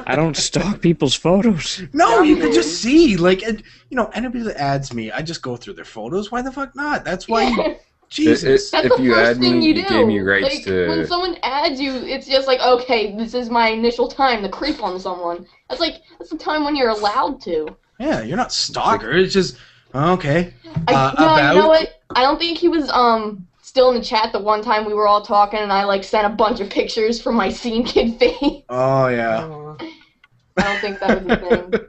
I don't stalk people's photos. No, you can just see. Like, anybody that adds me, I just go through their photos. Why the fuck not? That's why you... Jesus. That's if the you first add thing me, you you do. gave me rights like, to... when someone adds you, it's just like, okay, this is my initial time to creep on someone. That's the time when you're allowed to. Yeah, you're not stalker. It's just, okay. You know what? I don't think he was, still in the chat the one time we were all talking and I, sent a bunch of pictures from my scene kid face. Oh, yeah. I don't think that was a thing.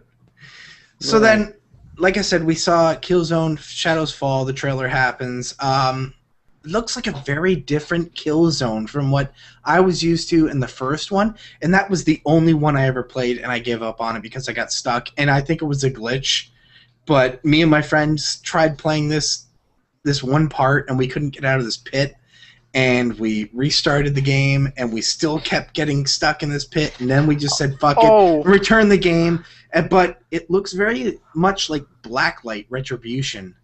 So then, like I said, we saw Killzone Shadows Fall. The trailer happens. It looks like a very different Killzone from what I was used to in the first one, and that was the only one I ever played, and I gave up on it because I got stuck, and I think it was a glitch. But me and my friends tried playing this one part, and we couldn't get out of this pit, and we restarted the game, and we still kept getting stuck in this pit, and then we just said, fuck it, return the game. But it looks very much like Blacklight Retribution,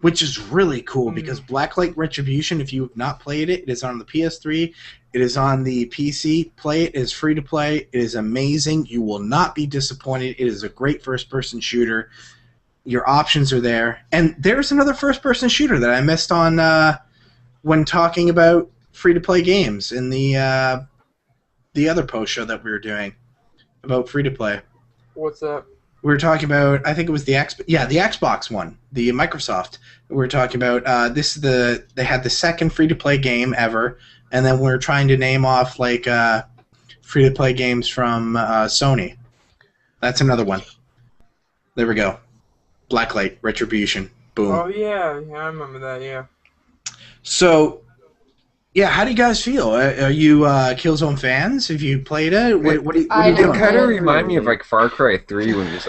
which is really cool, because Blacklight Retribution, if you have not played it, it is on the PS3, it is on the PC. Play it. It is free to play. It is amazing. You will not be disappointed. It is a great first-person shooter. Your options are there. And there's another first-person shooter that I missed on when talking about free-to-play games in the other post show that we were doing about free-to-play. What's that? We were talking about, I think it was the Xbox one, the Microsoft. We were talking about they had the second free-to-play game ever, and then we were trying to name off free-to-play games from Sony. That's another one. There we go. Blacklight Retribution. Boom. Oh yeah, I remember that. Yeah. So, yeah, how do you guys feel? Are you Killzone fans? Have you played it? What are you doing? It kind of reminded me of Far Cry 3 when he was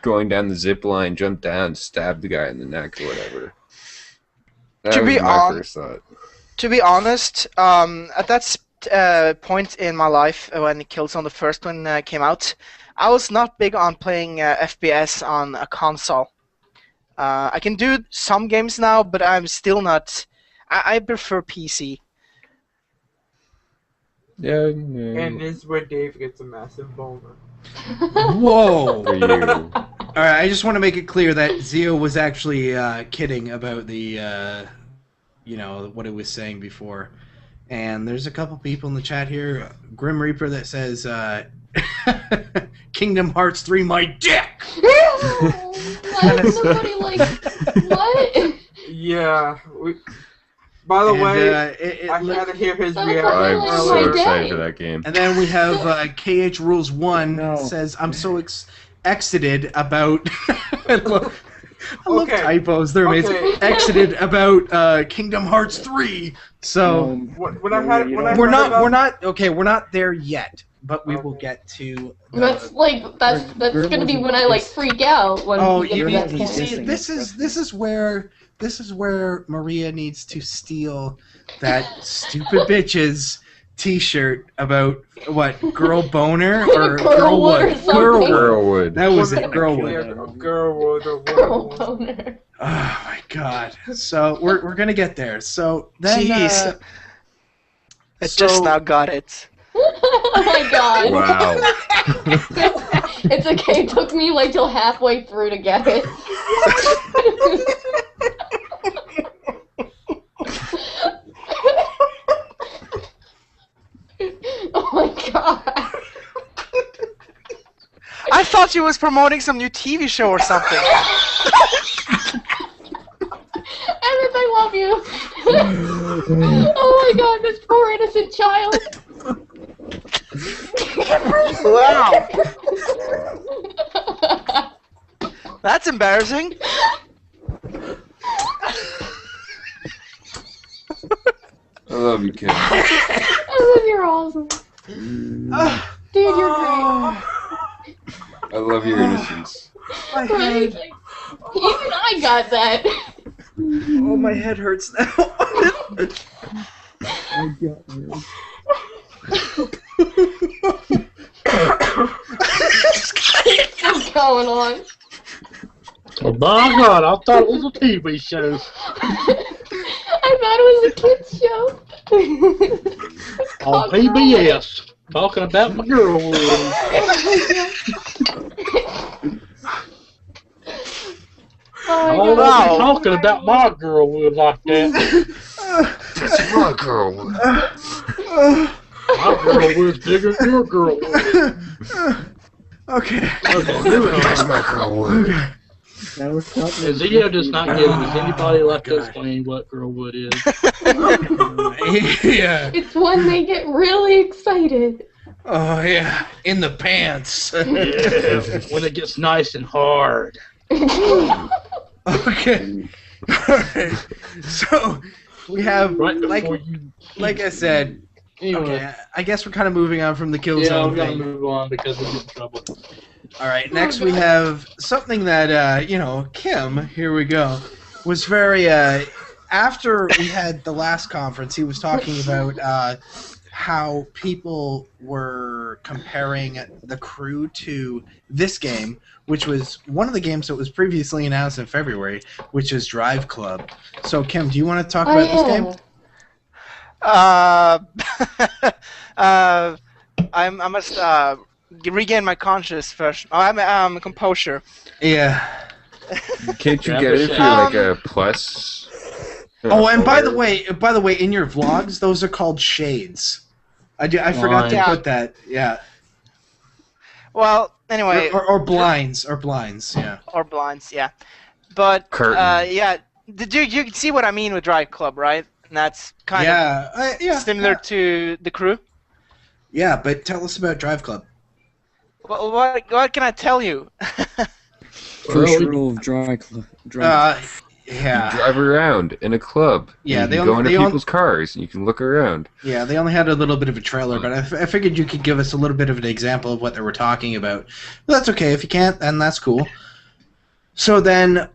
going down the zip line, jumped down, stabbed the guy in the neck or whatever. That was my first thought. To be honest, at that point in my life when Killzone the first one came out, I was not big on playing FPS on a console. I can do some games now, but I'm still not. I prefer PC. Yeah. And this is where Dave gets a massive boner. Whoa! For you. All right, I just want to make it clear that Zio was actually kidding about the, what he was saying before. And there's a couple people in the chat here. Grim Reaper that says, Kingdom Hearts 3, my dick! Why is somebody what? Yeah. By the way, I had to hear his reaction. I'm so excited for that game. And then we have KH Rules 1 says, I'm so exited about... I love typos. They're amazing. Exited about Kingdom Hearts 3. So we're not there yet, but we will get to. That's gonna be when I freak out. When you see, this is where Maria needs to steal that stupid bitch's T-shirt about what, girl boner or girlwood? Girlwood. That was it, girlwood. Girl boner. Oh my god! So we're gonna get there. So then, jeez, I just now got it. Oh my god! Wow. It's okay. It took me till halfway through to get it. Oh my god! I thought you was promoting some new TV show or something. Emmeth, I love you. Oh my god, this poor innocent child. Wow. That's embarrassing. I love you, Kim. You're awesome. Dude, you're great. I love your innocence. My Right? head. Like, even I got that. Oh, my head hurts now. What's going on? Oh my God! I thought it was a TV show. I thought it was a kid's show. It's On called PBS, talking about my girl. Oh I my won't God. be talking about my girl like that. That's my girl. My girl was bigger than your girl was. Okay. Okay, moving That's on. my girl. Is Zio just not giving us anybody left to explain what girlwood is? Yeah. It's when they get really excited. Oh, yeah. In the pants. Yeah, when it gets nice and hard. Okay. Alright. So, we have, Right like before you. I said, Anyway, okay, I guess we're kind of moving on from the yeah, Killzone we gotta thing. move on because we get in trouble. Alright, next we have something that, Kim, here we go, was very, after we had the last conference, he was talking about how people were comparing the crew to this game, which was one of the games that was previously announced in February, which is Driveclub. So, Kim, do you want to talk about this game? I must regain my conscience first. I'm a composure. Yeah. Can't you get it for like a plus? Oh, and by the way, in your vlogs, those are called shades. I forgot to put that. Yeah. Well, anyway. Or blinds, yeah. Or blinds, yeah. But Curtain. yeah, you can see what I mean with Driveclub, right? And that's kind of similar to the crew. Yeah, but tell us about Driveclub. Well, what can I tell you? First rule of Driveclub. Yeah. You drive around in a club. Yeah, you can go into people's cars and you can look around. Yeah, they only had a little bit of a trailer, but I figured you could give us a little bit of an example of what they were talking about. But that's okay. If you can't, then that's cool. So then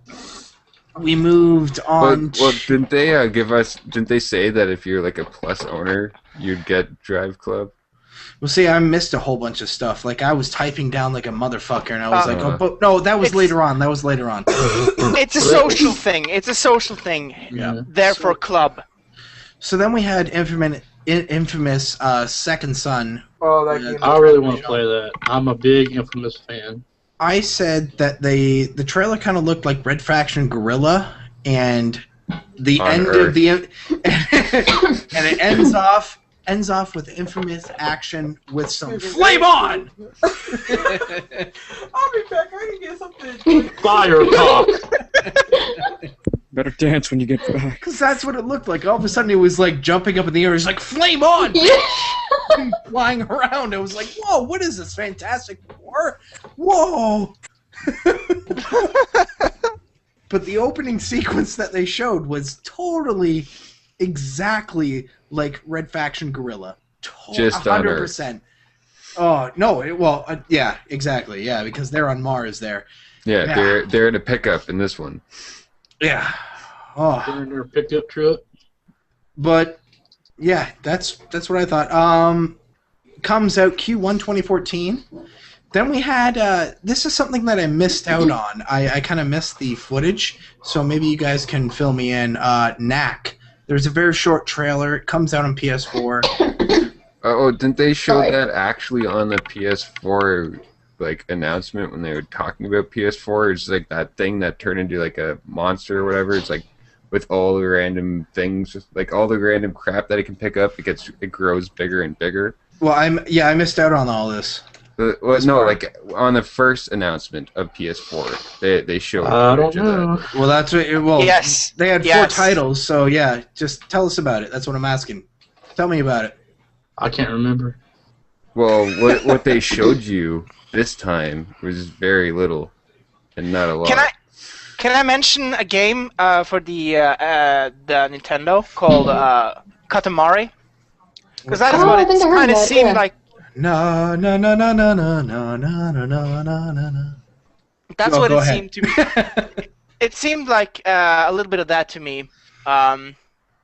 we moved on. Well, didn't they Didn't they say that if you're like a plus owner, you'd get Driveclub? Well, see, I missed a whole bunch of stuff. Like, I was typing down like a motherfucker, and I was like, oh, but no, that was later on. It's a social thing. Yeah. Therefore, club. So then we had infamous Second Son. Oh, that game. I really want to play that. I'm a big Infamous fan. I said that the trailer kind of looked like Red Faction Guerrilla, and the On end Earth. of the and it ends off with infamous action with some flame on. I'll be back. I can get something. Fire talk. Better dance when you get back. Because that's what it looked like. All of a sudden, it was like jumping up in the air. It was like flame on, flying around. It was like, whoa, what is this? Fantastic Four? Whoa. But the opening sequence that they showed was totally, exactly like Red Faction Guerrilla. Just 100%. Oh no! Yeah, exactly. Yeah, because they're on Mars there. Yeah, they're in a pickup in this one. Yeah. Oh. They're in their pickup truck. But yeah, that's what I thought. Comes out Q1 2014. Then we had this is something that I missed out on. I kind of missed the footage, so maybe you guys can fill me in. Knack. There's a very short trailer. It comes out on PS4. Oh, didn't they show that actually on the PS4 like announcement when they were talking about PS4? It's like that thing that turned into like a monster or whatever. It's like with all the random things, like all the random crap that it can pick up. It grows bigger and bigger. Well, I missed out on all this. Like on the first announcement of PS4, they showed. I don't footage of know. that. Well, that's what. Well, Yes. They had 4 titles, so yeah. Just tell us about it. That's what I'm asking. Tell me about it. I can't remember. Well, what they showed you this time was very little, and not a lot. Can I mention a game for the Nintendo called Katamari? Because that is what it kind of seemed like. No. That's what it seemed to me. It seemed like a little bit of that to me. Well,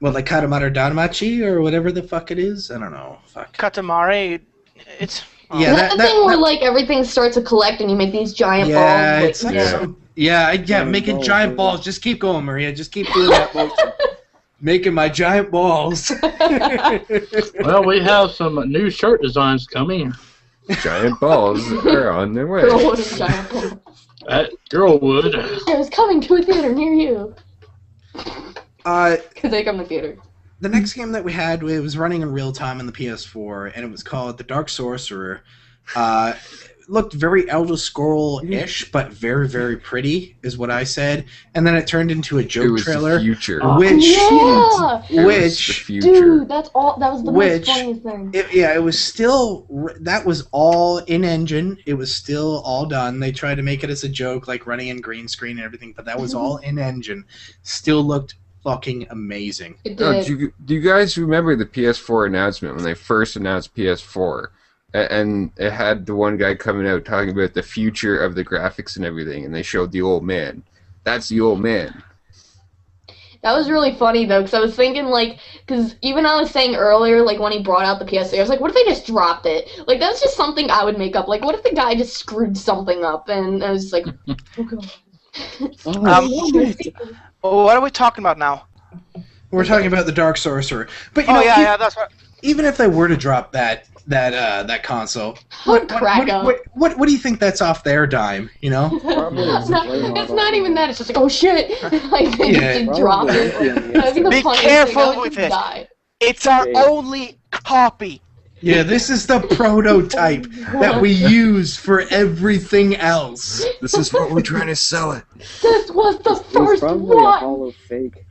like Katamari Damacy or whatever the fuck it is? I don't know. Fuck. Katamari, it's... Oh. Yeah, that's the thing where like everything starts to collect and you make these giant balls. It's like making giant balls. Just keep going, Maria. Just keep doing that motion. Making my giant balls. Well, we have some new shirt designs coming. Giant balls are on their way. Girlwood and giant balls. Girlwood. It was coming to a theater near you. Because they come to theater. The next game that we had, it was running in real time on the PS4, and it was called The Dark Sorcerer. Looked very Elder Scroll-ish, but very, very pretty, is what I said. And then it turned into a joke trailer. The future. Which, dude, that's all. That was the most funniest thing. It was still. That was all in engine. It was still all done. They tried to make it as a joke, like running in green screen and everything, but that was all in engine. Still looked fucking amazing. It did. Do you guys remember the PS4 announcement when they first announced PS4? And it had the one guy coming out talking about the future of the graphics and everything, and they showed the old man. That's the old man. That was really funny, though, because I was thinking, like, because even I was saying earlier, like, when he brought out the PS3, I was like, what if they just dropped it? Like, that's just something I would make up. Like, what if the guy just screwed something up? And I was just like, what are we talking about now? We're talking about the Dark Sorcerer. But that's right. Even if they were to drop that console, what do you think that's off their dime? You know, it's not even that. It's just like, oh shit, like they just drop it. Be careful with it. It's our only copy. Yeah, this is the prototype that we use for everything else. This is what we're trying to sell it. This was the first one. Probably a hollow fake.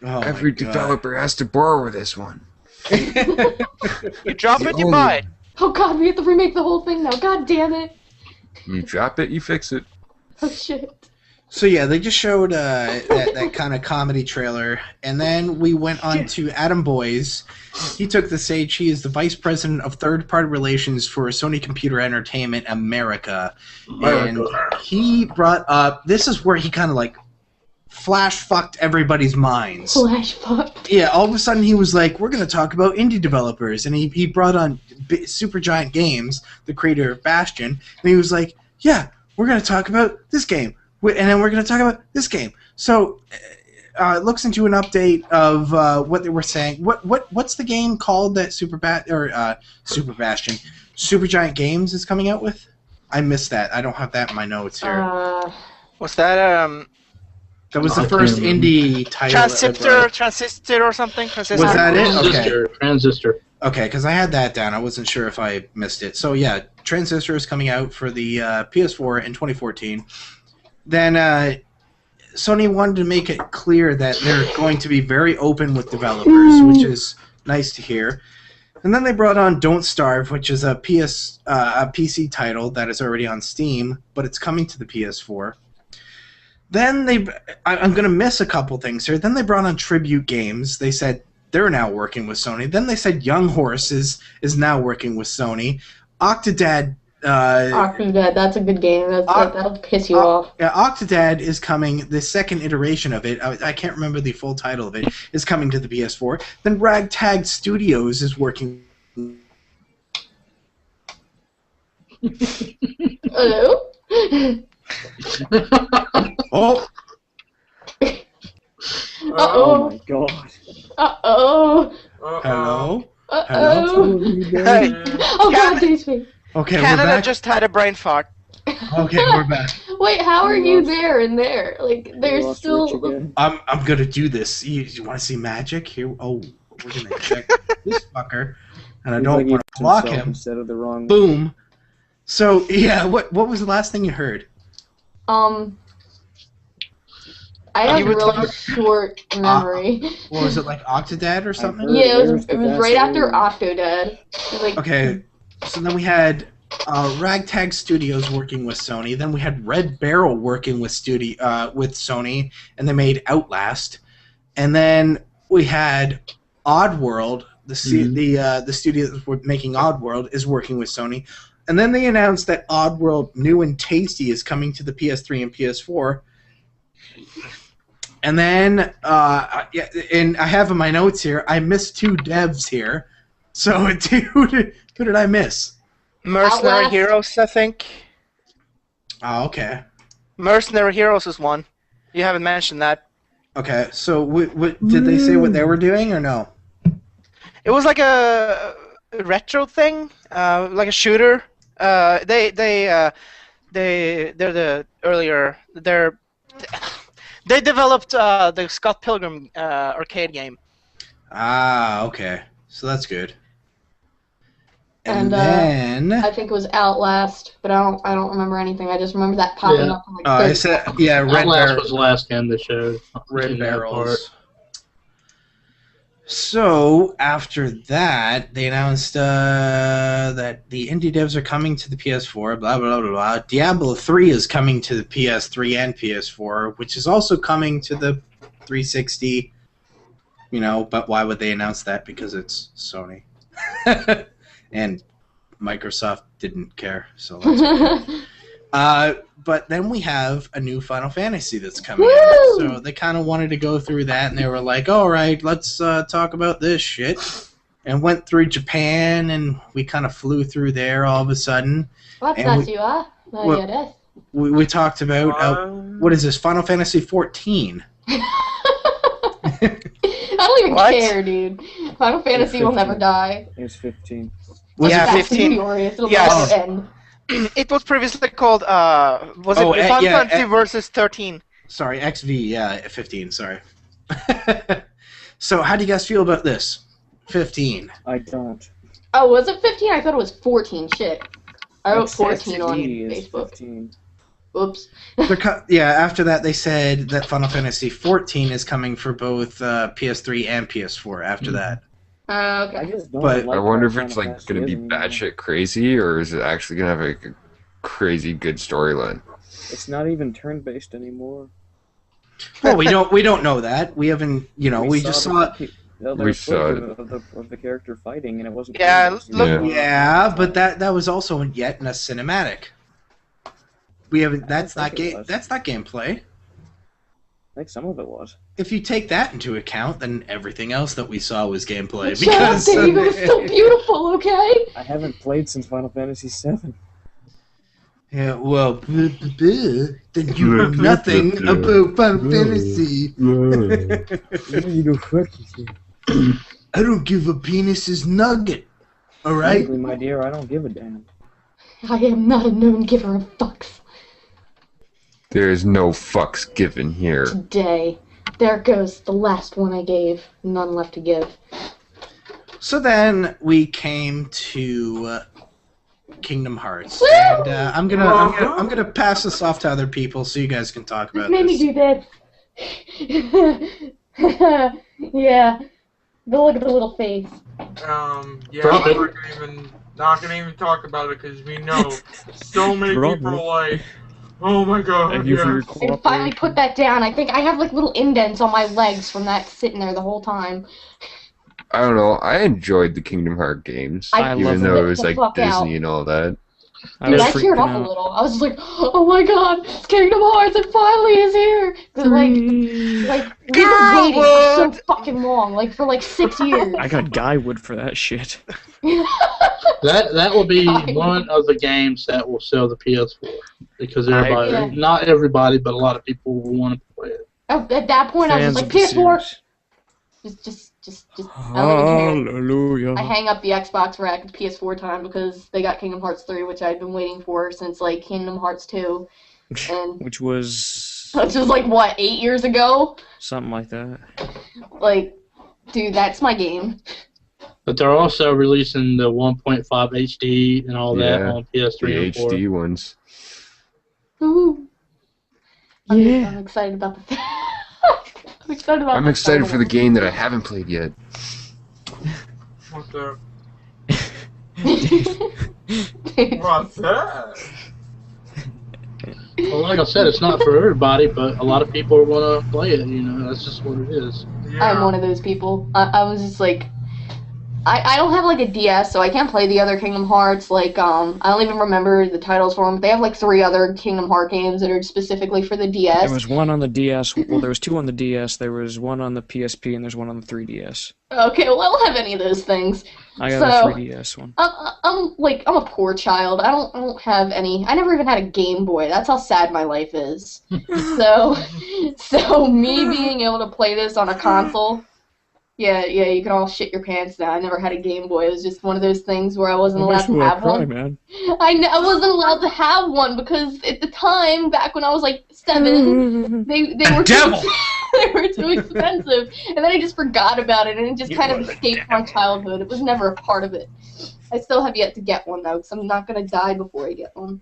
Oh Every developer has to borrow this one. You drop it, you buy it. Oh god, we have to remake the whole thing now. God damn it. You drop it, you fix it. Oh shit. So yeah, they just showed that kind of comedy trailer, and then we went on to Adam Boyes. He took the stage. He is the vice president of third-party relations for Sony Computer Entertainment America, and he brought up. This is where he kind of like flash-fucked everybody's minds. Flash-fucked? Yeah, all of a sudden he was like, we're going to talk about indie developers. And he brought on Supergiant Games, the creator of Bastion, and he was like, yeah, we're going to talk about this game. And then we're going to talk about this game. So it looks into an update of what they were saying. What's the game called that Supergiant Games is coming out with? I missed that. I don't have that in my notes here. What's that? That was the first indie title. Transistor or something? Transistor. Was that it? Okay. Transistor. Okay, because I had that down. I wasn't sure if I missed it. So yeah, Transistor is coming out for the PS4 in 2014. Then Sony wanted to make it clear that they're going to be very open with developers, which is nice to hear. And then they brought on Don't Starve, which is a PC title that is already on Steam, but it's coming to the PS4. Then I'm going to miss a couple things here. Then they brought on Tribute Games. They said they're now working with Sony. Then they said Young Horse is now working with Sony. Octodad. Octodad, that's a good game. That'll piss you off. Yeah, Octodad is coming. The second iteration of it, I can't remember the full title of it, is coming to the PS4. Then Ragtag Studios is working. Hello? Oh. Uh-oh. Oh my god. Uh-oh. Hello? Uh-oh. Hey. Oh god, please me. Okay, Canada we're back. just had a brain fart. Okay, we're back. Wait, how are you there and there? Like, there's still... I'm gonna do this. You want to see magic? Here, we're gonna check this fucker. And I don't want to block him. Instead of the wrong... Boom. So, yeah, what was the last thing you heard? I have a really short memory. What was it, like Octodad or something? Yeah, it was right after Octodad. It was like, okay, So then we had Ragtag Studios working with Sony. Then we had Red Barrel working with Sony, and they made Outlast. And then we had Oddworld. The studio that was making Oddworld is working with Sony. And then they announced that Oddworld New and Tasty is coming to the PS3 and PS4. And then, and I have in my notes here, I missed 2 devs here. So who did I miss? Mercenary Outlast. Heroes, I think. Oh, okay. Mercenary Heroes is one. You haven't mentioned that. Okay, so what did they say what they were doing or no? It was like a retro thing, like a shooter. They're the earlier. They developed the Scott Pilgrim arcade game. Ah, okay. So that's good. And And, then I think it was Outlast, but I don't remember anything. I just remember that popping Yeah. up. On, like, I said Red Outlast Barrel. was the last game they showed. Red in that part. Barrels. So after that, they announced that the indie devs are coming to the PS4. Blah blah blah blah. Diablo 3 is coming to the PS3 and PS4, which is also coming to the 360. But why would they announce that? Because it's Sony, and Microsoft didn't care. So that's okay. But then we have a new Final Fantasy that's coming out. So they kind of wanted to go through that, and they were like, all right, let's talk about this shit. And went through Japan, and we kind of flew through there all of a sudden. What's And that you are? No, Well- you're dead. We talked about, what is this, Final Fantasy 14. I don't even What? care, dude. Final Fantasy will never die. It's 15. Was Yeah, it That's 15. glorious. It'll Yes. never end. It was previously called, was it Oh, Final yeah, Fantasy versus 13? Sorry, XV, yeah, 15, sorry. So how do you guys feel about this? 15. I don't. Oh, was it 15? I thought it was 14. Shit. I wrote 14 on XD is Facebook. 15. Oops. After that they said that Final Fantasy 14 is coming for both PS3 and PS4 after that. I Okay. just don't But like I wonder if how it's Final like going to be Fantasy is batshit crazy, or is it actually going to have like a crazy good storyline? anymore. It's not even turn-based anymore. Well, we don't know that. We haven't, we just saw it. We saw it. Of the character fighting, and it wasn't. Yeah, turn-based look- anymore. Yeah, but that was also yet in a cinematic. We haven't. That's I not don't think it game. was. That's not gameplay. I think some of it was. If you take that into account, then everything else that we saw was gameplay. Shut up, Dave. It was so beautiful, okay? I haven't played since Final Fantasy VII. Yeah, well, then you know nothing about Final Fantasy. You go fuck yourself. I don't give a penis's nugget. All right. Frankly, my dear, I don't give a damn. I am not a known giver of fucks. There's no fucks given here. Today. There goes the last one I gave. None left to give. So then we came to Kingdom Hearts, Woo! and I'm gonna pass this off to other people so you guys can talk This about made me this. do that. Yeah. But look at the little face. Yeah, Drop it. we're not gonna even talk about it because we know so many Drop people it. are like, oh my god, Thank you for your yes. I finally put that down. I think I have like little indents on my legs from that sitting there the whole time. I don't know. I enjoyed the Kingdom Hearts games, I even love though it it was the like fuck Disney out. and all that. Dude, I was teared up freaking a out. little. I was just like, oh my god, it's Kingdom Hearts, it finally is here! 'Cause, like, we've been waiting for so fucking long, like for like 6 years. I got Guywood for that shit. That will be one of the games that will sell the PS4 because everybody, agree. not everybody, but a lot of people will want to play it. At that point, I was just like, Fans of the PS4! series. Just, I don't even care. Hallelujah. I hang up the Xbox rack at PS4 time because they got Kingdom Hearts 3, which I've been waiting for since, like, Kingdom Hearts 2. And Which was which was, like, what, 8 years ago? something like that. Like, dude, that's my game. But they're also releasing the 1.5 HD and all that Yeah, on The PS3 and 4. HD ones. Ooh. Yeah. I'm excited about the I'm excited about I'm the excited for the final game that I haven't played yet. What the? one. What's that? Well, like I said, it's not for everybody, but a lot of people want to play it. That's just what it is. Yeah. I'm one of those people. I was just like, I don't have like a DS, so I can't play the other Kingdom Hearts. Like, I don't even remember the titles for them. But they have like 3 other Kingdom Heart games that are specifically for the DS. There was one on the DS. Well, there was 2 on the DS. There was one on the PSP, and there's one on the 3DS. Okay, well, I don't have any of those things. I got a 3DS one. I'm a poor child. I don't have any. I never even had a Game Boy. That's how sad my life is. so me being able to play this on a console. Yeah, you can all shit your pants now. I never had a Game Boy. It was just one of those things where I wasn't allowed to have one. Man. I wasn't allowed to have one because at the time, back when I was like 7, they were they were too expensive, and then I just forgot about it, and it just kind of escaped my childhood. It was never a part of it. I still have yet to get one though, because I'm not gonna die before I get one.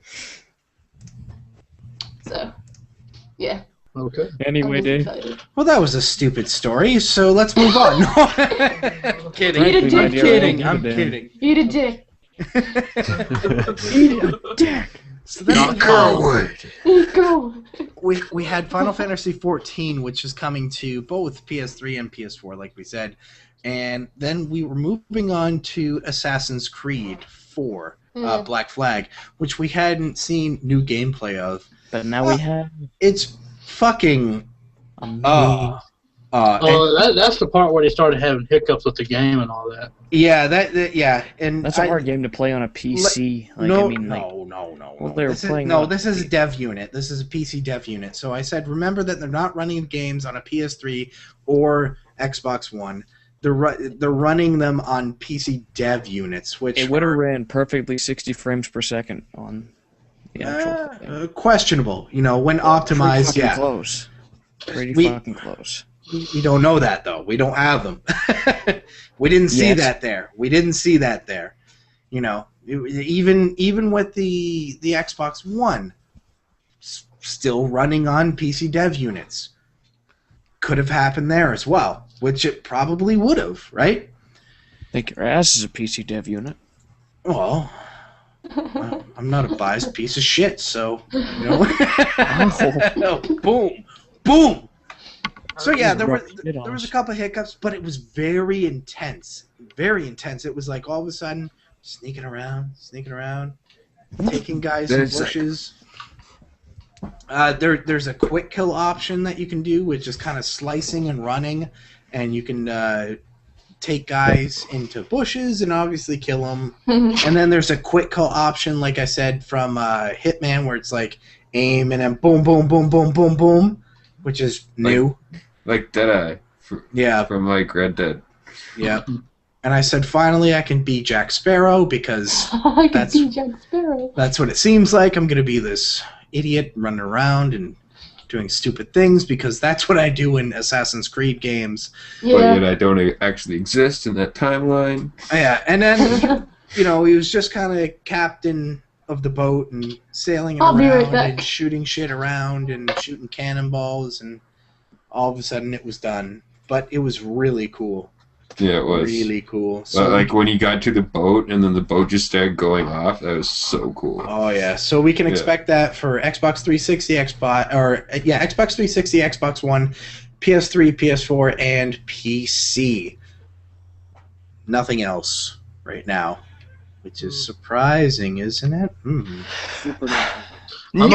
So, yeah. Okay. Anyway, Dave. Well, that was a stupid story, so let's move on. Kidding. Eat a I'm dick. kidding. I'm kidding. Eat a dick. Eat a dick. So then we had Final Fantasy XIV, which is coming to both PS3 and PS4, like we said. And then we were moving on to Assassin's Creed 4, Black Flag, which we hadn't seen new gameplay of. But now we have. It's fucking. That's the part where they started having hiccups with the game and all that. Yeah, yeah, and that's a hard game to play on a PC. No. Well, they were playing. This is a dev unit. This is a PC dev unit. So I said, remember that they're not running games on a PS3 or Xbox One. They're running them on PC dev units, which it would have ran perfectly 60 frames per second on the actual thing. Questionable, when optimized. Pretty yeah, close. Pretty fucking close. We don't know that though. We don't have them. We didn't see that there. We didn't see that there. Even with the Xbox One, still running on PC dev units, could have happened there as well, which it probably would have, right? I think your ass is a PC dev unit. Well, I'm not a biased piece of shit, so boom. So yeah, there was a couple of hiccups, but it was very intense. Very intense. It was like all of a sudden sneaking around, taking guys in bushes. There's a quick kill option that you can do, which is kind of slicing and running, and you can take guys into bushes and obviously kill them. And then there's a quick kill option, like I said, from Hitman, where it's like aim and then boom, boom, boom, boom, boom, boom, which is new. Like Deadeye. From like Red Dead. Yeah. And I said, finally, I can be Jack Sparrow because that's what it seems like. I'm going to be this idiot running around and doing stupid things because that's what I do in Assassin's Creed games. Yeah. But yet I don't actually exist in that timeline. Yeah, and then, he was just kind of captain of the boat and sailing around and shooting shit around and shooting cannonballs, and all of a sudden it was done. But it was really cool. Yeah, it was. Really cool. So, like when you got to the boat and then the boat just started going off, that was so cool. Oh yeah, so we can expect that for Xbox 360, Xbox 360, Xbox One, PS3, PS4, and PC. Nothing else right now, which is surprising, isn't it? I'm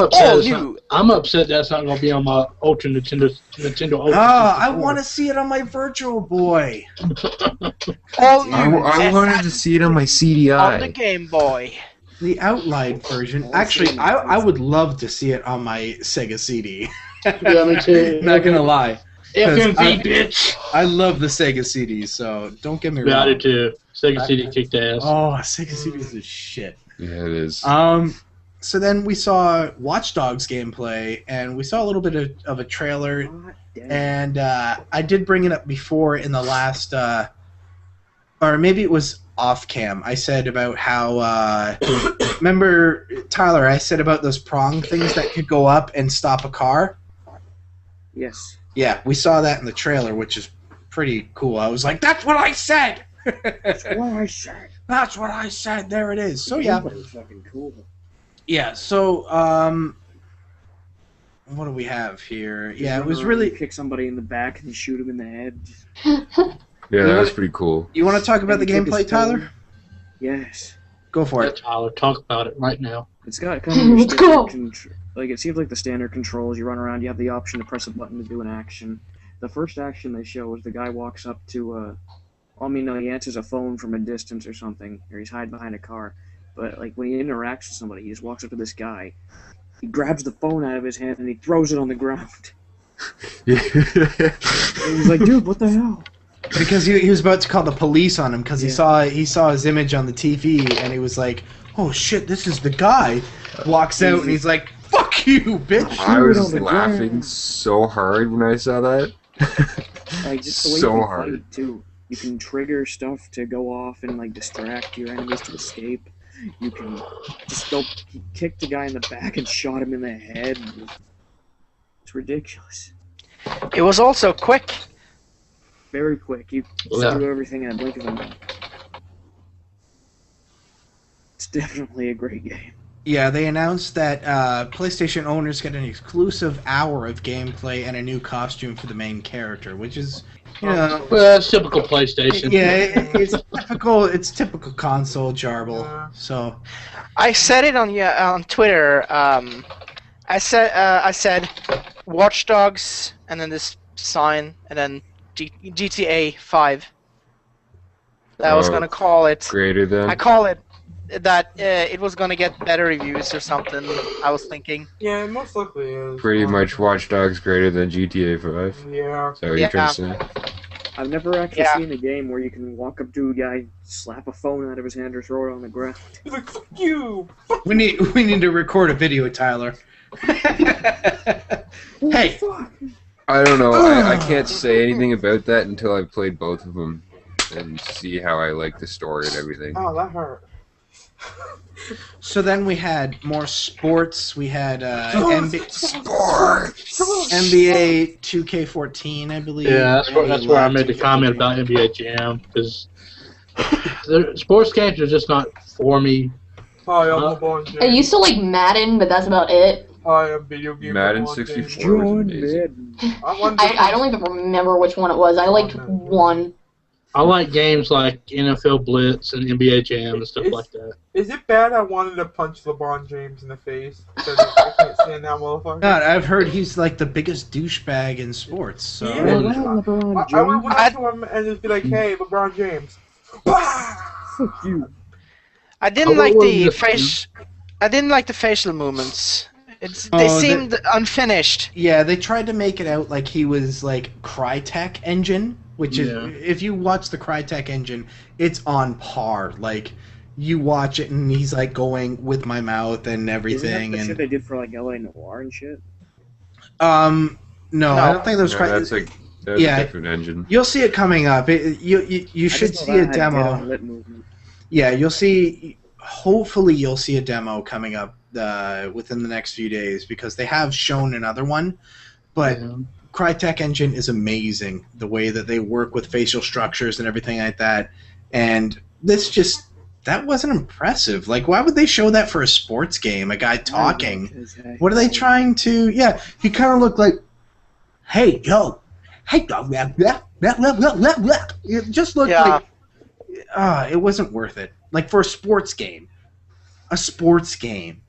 upset that's not going to be on my Ultra Nintendo Ultra. I want to see it on my Virtual Boy. I wanted to see it on my CDI. On the Game Boy. The outlined version. Actually, I would love to see it on my Sega CD. Yeah, me too. Not going to lie. FMV, bitch! I love the Sega CD, so don't get me wrong. Yeah, I did too. Sega CD kicked ass. Oh, Sega CD is the shit. Yeah, it is. So then we saw Watch Dogs gameplay, and we saw a little bit of a trailer, and I did bring it up before in the last, or maybe it was off-cam. I said about how, remember, Tyler, I said about those prong things that could go up and stop a car? Yes. Yeah, we saw that in the trailer, which is pretty cool. I was like, that's what I said! That's what I said. That's what I said. There it is. So yeah. That was fucking cool. Yeah. So what do we have here? Yeah, it was really kick somebody in the back and shoot him in the head. Yeah, that was pretty cool. You want to talk about the gameplay, Tyler? Yes. Go for it. Tyler, talk about it right now. It's got kind of like it seems like the standard controls. You run around, you have the option to press a button to do an action. The first action they show is the guy walks up to he answers a phone from a distance or something, or he's hiding behind a car. But like when he interacts with somebody, he just walks up to this guy. He grabs the phone out of his hand and he throws it on the ground. Yeah. And he's like, dude, what the hell? Because he was about to call the police on him because he saw his image on the TV and he was like, oh shit, this is the guy. Walks out and he's like, fuck you, bitch. I was laughing so hard when I saw that. Like just the way so you hard. fight, too. You can trigger stuff to go off and like distract your enemies to escape. You can just go kick the guy in the back and shot him in the head. It's ridiculous. It was also quick. Very quick. You do everything in a blink of an eye. It's definitely a great game. Yeah, they announced that PlayStation owners get an exclusive hour of gameplay and a new costume for the main character, which is, you know... Well, it's typical PlayStation. Yeah, it's typical console jarble. So, I said it on Twitter. I said Watch Dogs, and then this sign, and then GTA 5. I was gonna call it. Greater than. I call it that it was gonna get better reviews or something. I was thinking. Yeah, it most likely is. Pretty much Watch Dogs greater than GTA 5. Yeah. Is that what you're trying to say? I've never actually seen a game where you can walk up to a guy, slap a phone out of his hand, or throw it on the ground. He's like, fuck you! we need to record a video, Tyler. Hey! I don't know. I can't say anything about that until I've played both of them and see how I like the story and everything. Oh, that hurt. So then we had more sports. We had NBA 2K14, I believe. Yeah, that's where I made the comment about NBA Jam, because sports games are just not for me. Hi, I'm LeBron James. I used to like Madden, but that's about it. Hi, I'm video game. Madden 64 is amazing. I don't even remember which one it was. I liked one. I like games like NFL Blitz and NBA Jam and stuff like that. Is it bad I wanted to punch LeBron James in the face? Because I can't stand that motherfucker. God, I've heard he's like the biggest douchebag in sports. So. Yeah, I would went up to him and just be like, hey, LeBron James. Fuck you. I didn't like the facial movements. They seemed unfinished. Yeah, they tried to make it out like he was like Crytek Engine, which is, if you watch the Crytek Engine, it's on par. Like, you watch it and he's like going with my mouth and everything. Isn't that the shit they did for like LA Noire and shit? No, I don't think those. That's a different engine. You'll see it coming up. You should see a demo. Yeah, you'll see. Hopefully, you'll see a demo coming up within the next few days, because they have shown another one, but Crytek Engine is amazing. The way that they work with facial structures and everything like that, and that wasn't impressive. Like, why would they show that for a sports game? A guy talking. What are they trying to? Yeah, he kind of looked like, hey yo, hey yo, it just looked like. It wasn't worth it. Like, for a sports game. A sports game.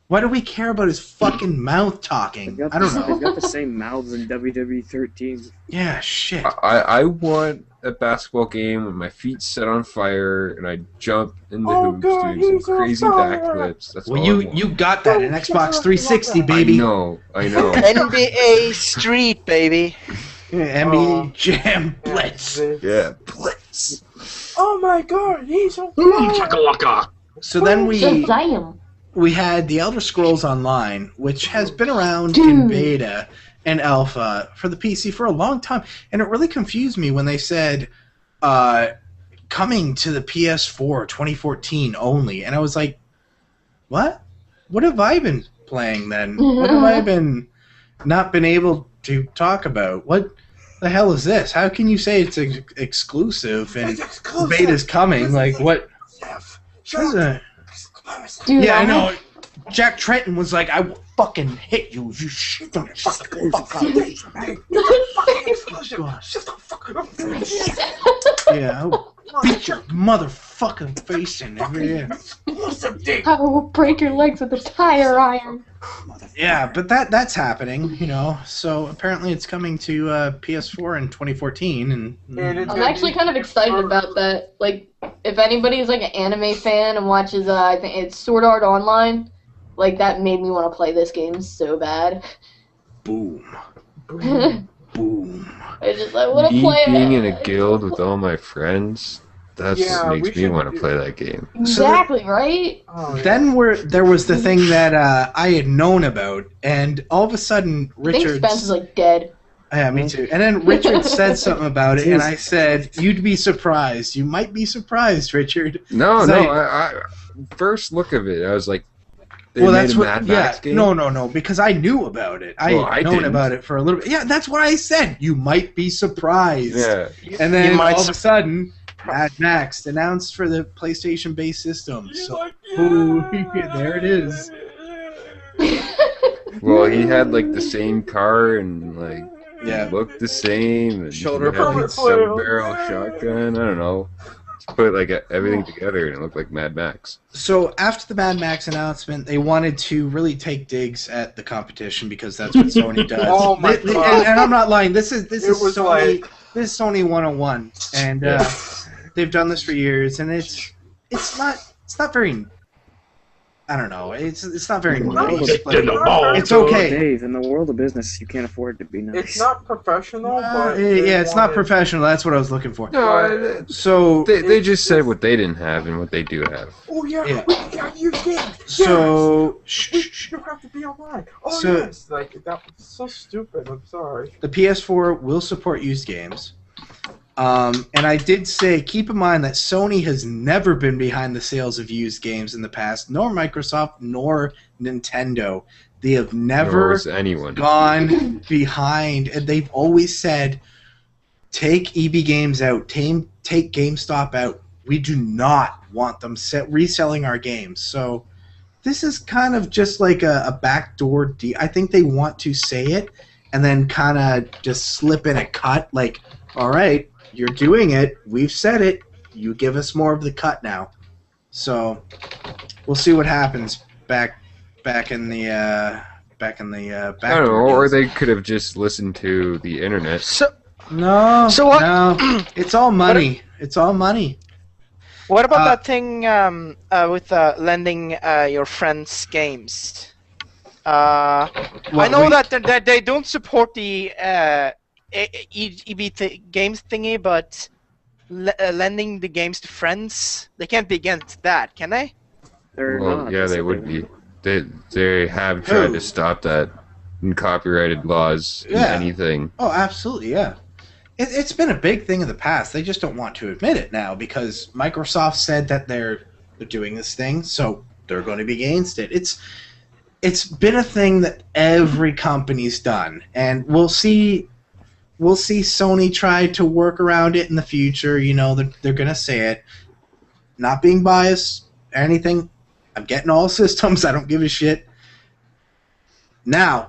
Why do we care about his fucking mouth talking? I don't know. They've got the same mouths in WWE 13. Yeah, shit. I want a basketball game with my feet set on fire and I jump in the hoops doing some crazy backflips. That's all you got that in Xbox 360, baby. I know. NBA Street, baby. NBA Jam Blitz. Yeah, Blitz. Oh my god, he's so So then we had The Elder Scrolls Online, which has been around in beta and alpha for the PC for a long time, and it really confused me when they said coming to the PS4 2014 only, and I was like, what? What have I been playing then? What have I not been able to talk about? What the hell is this? How can you say it's exclusive and beta's coming? Like, what? Dude, Yeah, I know. Jack Trenton was like, I will fucking hit you if you shit the fucking fuck out of me. Yeah, I'll beat your motherfucking face in every year. I will break your legs with a tire iron. Yeah, but that's happening, you know. So apparently it's coming to PS4 in 2014, and I'm actually kind of excited about that. Like, if anybody's like an anime fan and watches, I think it's Sword Art Online, like that made me want to play this game so bad. boom, boom. I just I want to Me play being it. in a guild with all my friends, that makes me want to play that game. Exactly, right? Oh, yeah. Then there was the thing that I had known about, and all of a sudden I think Richard. Spence is like dead. Yeah, me too. And then Richard said something about it, and I said, "You'd be surprised. You might be surprised, Richard." No, So- I first look of it, I was like, they Well, made that's a what. Mad Yeah, Max game? no, because I knew about it. Well, I had known didn't. about it for a little bit. Yeah, that's what I said. You might be surprised. Yeah. And then You might all of a sudden, Mad Max announced for the PlayStation-based system. So, there it is. Well, he had like the same car and like Yeah. looked the same. And Shoulder he had, like, blades. sub-barrel shotgun. I don't know. Just put like everything together and it looked like Mad Max. So after the Mad Max announcement, they wanted to really take digs at the competition because that's what Sony does. Oh my and, God. and I'm not lying. This is was Sony. like- This is Sony 101, and they've done this for years, and it's not very. I don't know. It's not very nice. But it's okay. Dave, in the world of business, you can't afford to be nice. It's not professional, but Yeah, it's not professional. That's what I was looking for. No, So they just said what they didn't have and what they do have. Oh yeah, Yeah. we got you games. So You have to be online. Oh So- yes, like that was so stupid. I'm sorry. the PS4 will support used games. And I did say, keep in mind that Sony has never been behind the sales of used games in the past, nor Microsoft, nor Nintendo. They have Nor never is anyone. gone behind, and they've always said, take EB Games out, take GameStop out. We do not want them reselling our games. So this is kind of just like a backdoor deal. I think they want to say it and then kind of just slip in a cut, like, all right, you're doing it. We've said it. You give us more of the cut now. So we'll see what happens back in the I don't know, or they could have just listened to the internet. No. So what- No. It's all money. It's all money. What about that thing with lending your friends games? I know that they don't support the games thingy, but lending the games to friends, they can't be against that, can they? They're Well, not. yeah, That's they what would be. They have tried to stop that in copyrighted laws and Yeah. anything. Oh, absolutely, yeah. It's been a big thing in the past. They just don't want to admit it now because Microsoft said that they're doing this thing, so they're going to be against it. It's been a thing that every company's done, and we'll see Sony try to work around it in the future. You know, they're going to say it. Not being biased or anything, I'm getting all systems. I don't give a shit. Now,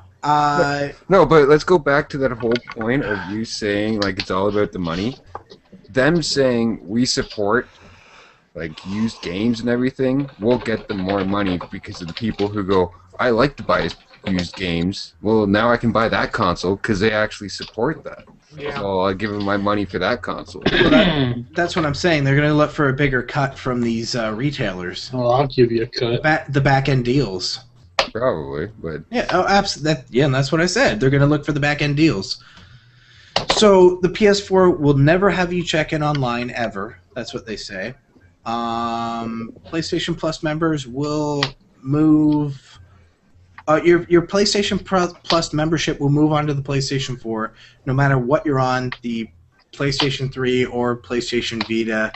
No, but let's go back to that whole point of you saying like it's all about the money. Them saying we support like used games and everything will get them more money because of the people who go, I like to buy used games. Well, now I can buy that console because they actually support that. Yeah. So I'll give them my money for that console. that's what I'm saying. They're going to look for a bigger cut from these retailers. Oh, I'll give you a cut. The back end deals. Probably, but Yeah, oh, absolutely. Yeah, and that's what I said. They're going to look for the back end deals. So the PS4 will never have you check in online ever. That's what they say. PlayStation Plus members will move. Your PlayStation Plus membership will move on to the PlayStation 4, no matter what you're on, the PlayStation 3 or PlayStation Vita,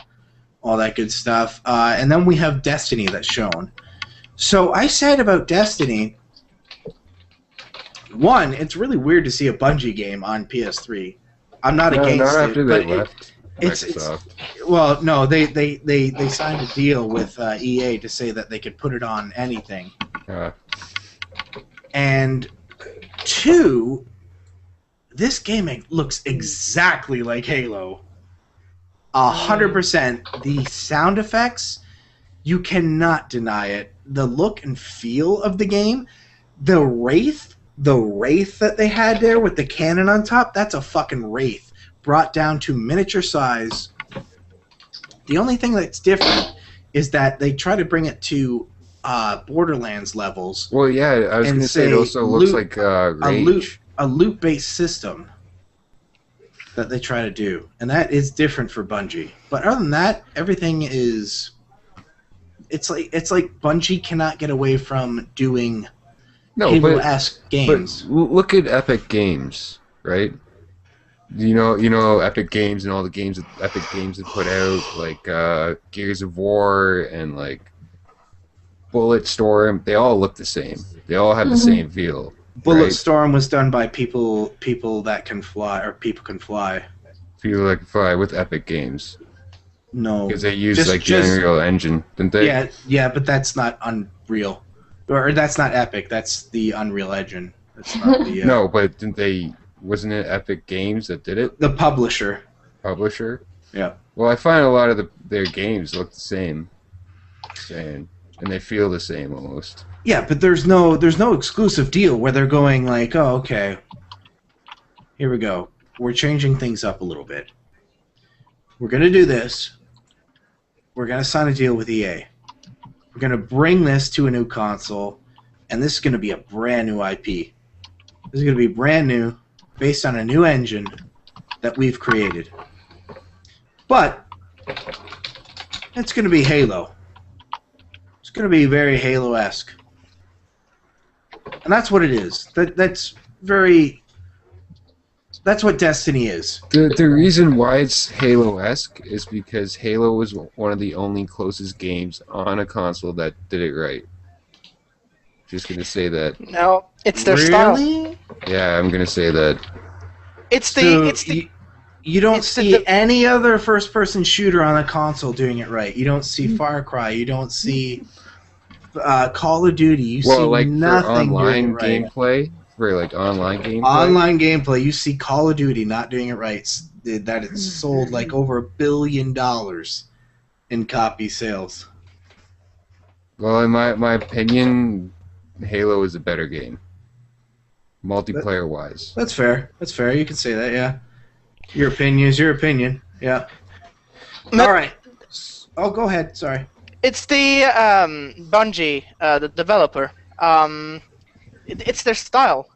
all that good stuff. And then we have Destiny that's shown. So I said about Destiny, one, it's really weird to see a Bungie game on PS3. I'm not against not after it, they but left. Microsoft. Well, no, they signed a deal with EA to say that they could put it on anything. And 2, this game looks exactly like Halo. 100%. The sound effects, you cannot deny it. The look and feel of the game, the Wraith that they had there with the cannon on top, that's a fucking Wraith brought down to miniature size. The only thing that's different is that they try to bring it to Borderlands levels. Well, yeah, I was going to say it also looks like Rage. A loot-based system that they try to do, and that is different for Bungie. But other than that, everything is. It's like Bungie cannot get away from doing Halo-esque games. But look at Epic Games, right? You know Epic Games and all the games that Epic Games have put out, like Gears of War and like Bulletstorm. They all look the same. They all have the same feel. Bulletstorm was done by people that can fly, or people can fly. People that can fly with Epic Games. No, because they use the Unreal Engine, didn't they? Yeah, but that's not Unreal, or that's not Epic. That's the Unreal Engine. That's not the. No, but didn't they? Wasn't it Epic Games that did it? The publisher. Publisher. Yeah. Well, I find a lot of their games look the same, and they feel the same almost. Yeah, but there's no exclusive deal where they're going like, oh, okay, here we go. We're changing things up a little bit. We're going to do this. We're going to sign a deal with EA. We're going to bring this to a new console, and this is going to be a brand new IP. This is going to be brand new, based on a new engine that we've created. But it's going to be Halo. It's going to be very Halo-esque. And that's what it is. That's what Destiny is. The reason why it's Halo-esque is because Halo was one of the only closest games on a console that did it right. Just gonna say that. No, it's their style. Yeah, I'm gonna say that. You don't see any other first-person shooter on a console doing it right. You don't see Far Cry. You don't see Call of Duty. You see nothing doing it right. Gameplay. For like online gameplay. Online gameplay, you see Call of Duty not doing it right. That it's sold like over $1 billion in copy sales. Well, in my opinion, Halo is a better game, multiplayer wise. That's fair. That's fair. You can say that. Yeah. Your opinion is your opinion. Yeah. All right. Oh, go ahead. Sorry. It's the Bungie, the developer. It's their style.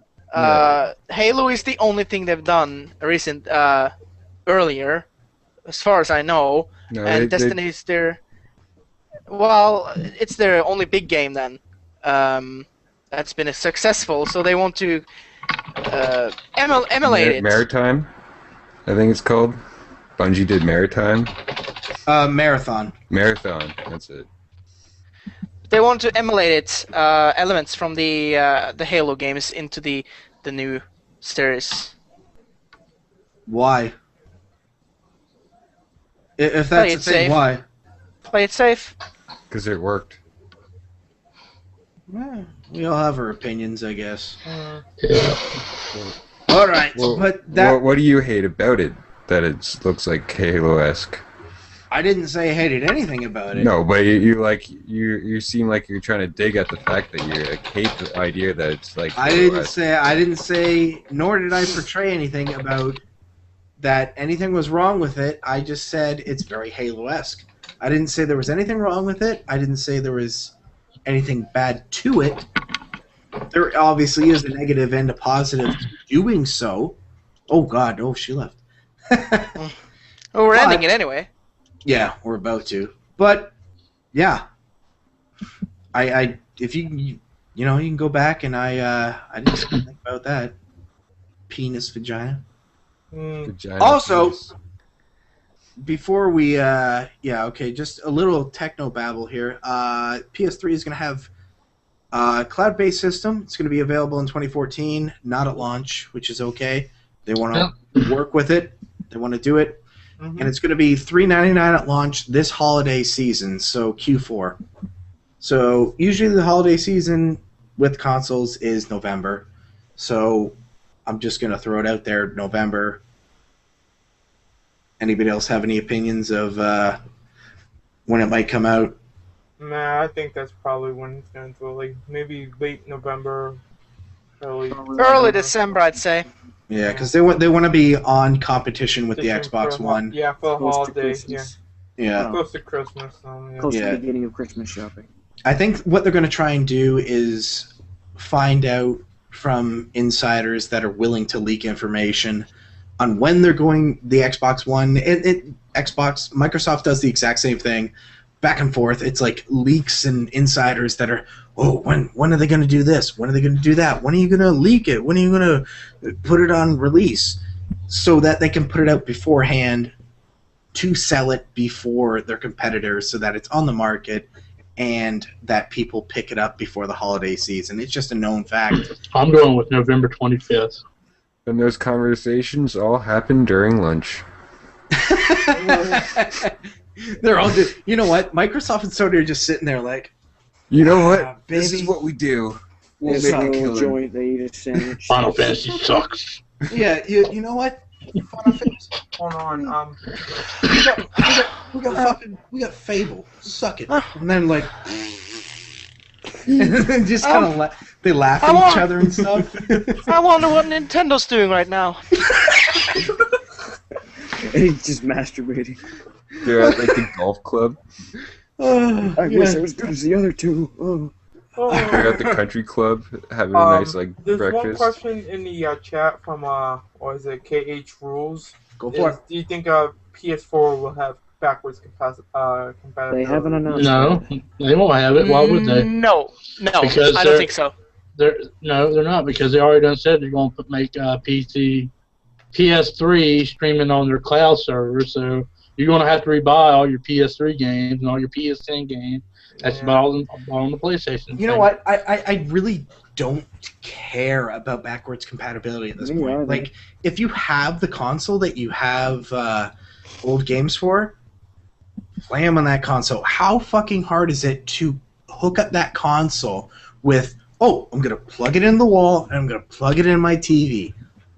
Halo is the only thing they've done earlier, as far as I know. No, and Destiny is their... Well, it's their only big game then. That's been successful, so they want to emulate it. Maritime, I think it's called. Bungie did Maritime. Marathon. Marathon, that's it. They want to emulate it, elements from the Halo games into the new series. Why? If that's the thing, why? Play it safe. Because it worked. Yeah, we all have our opinions, I guess. Yeah. All right, but that. What do you hate about it? That it looks like Halo-esque. I didn't say I hated anything about it. No, but you seem like you're trying to dig at the fact that you hate the idea that it's like. I didn't say, nor did I portray anything about that anything was wrong with it. I just said it's very Halo-esque. I didn't say there was anything wrong with it. I didn't say there was anything bad to it. There obviously is a negative and a positive to doing so. Oh God! Oh, she left. Well, we're ending it anyway. Yeah, we're about to. But yeah, if you can go back and I didn't think about that. Penis vagina. Vagina. Also, penis. Before we just a little techno babble here. PS3 is going to have a cloud-based system. It's going to be available in 2014, not at launch, which is okay. They want to work with it. They want to do it. and it's going to be $3.99 at launch this holiday season, so Q4. So usually the holiday season with consoles is November, so I'm just going to throw it out there, November. Anybody else have any opinions of when it might come out? Nah, I think that's probably when it's going to do. Like maybe late November, Early December, I'd say. Yeah, because they want to be on competition with the Xbox for One. Yeah, for the Close to holiday. Yeah, Christmas. Yeah. close to Christmas. Close to Yeah. the beginning of Christmas shopping. I think what they're going to try and do is find out from insiders that are willing to leak information on when they're going the Xbox One. Microsoft does the exact same thing, back and forth. It's like leaks and insiders that are, when are they going to do this? When are they going to do that? When are you going to leak it? When are you going to put it on release? So that they can put it out beforehand to sell it before their competitors, so that it's on the market and that people pick it up before the holiday season. It's just a known fact. I'm going with November 25th. And those conversations all happen during lunch. They're all just, you know what? Microsoft and Sony are just sitting there like, you know what? baby. This is what we do. They We'll make a smoke a killer. joint, they eat a sandwich. Final Fantasy sucks. Yeah, you know what? Final Fantasy. Hold on. We got Fable. Suck it. And then like, and then just kind of they laugh at each other and stuff. I wonder what Nintendo's doing right now. He's just masturbating. They're at like the golf club. I wish I was good as the other two. They're at the country club having a nice like There's breakfast. one question in the chat from what is it, KH Rules. Go for it. Do you think PS4 will have backwards compatibility? They haven't announced No, they won't have it. Why would they? No, Because I don't think so. They're not, because they already done said they're going to make PS3 streaming on their cloud server. So you're going to have to rebuy all your PS3 games and all your PS10 games. That's about all on the PlayStation. You know what? I really don't care about backwards compatibility at this point. either. Like, if you have the console that you have old games for, play them on that console. How fucking hard is it to hook up that console with, I'm going to plug it in the wall and I'm going to plug it in my TV?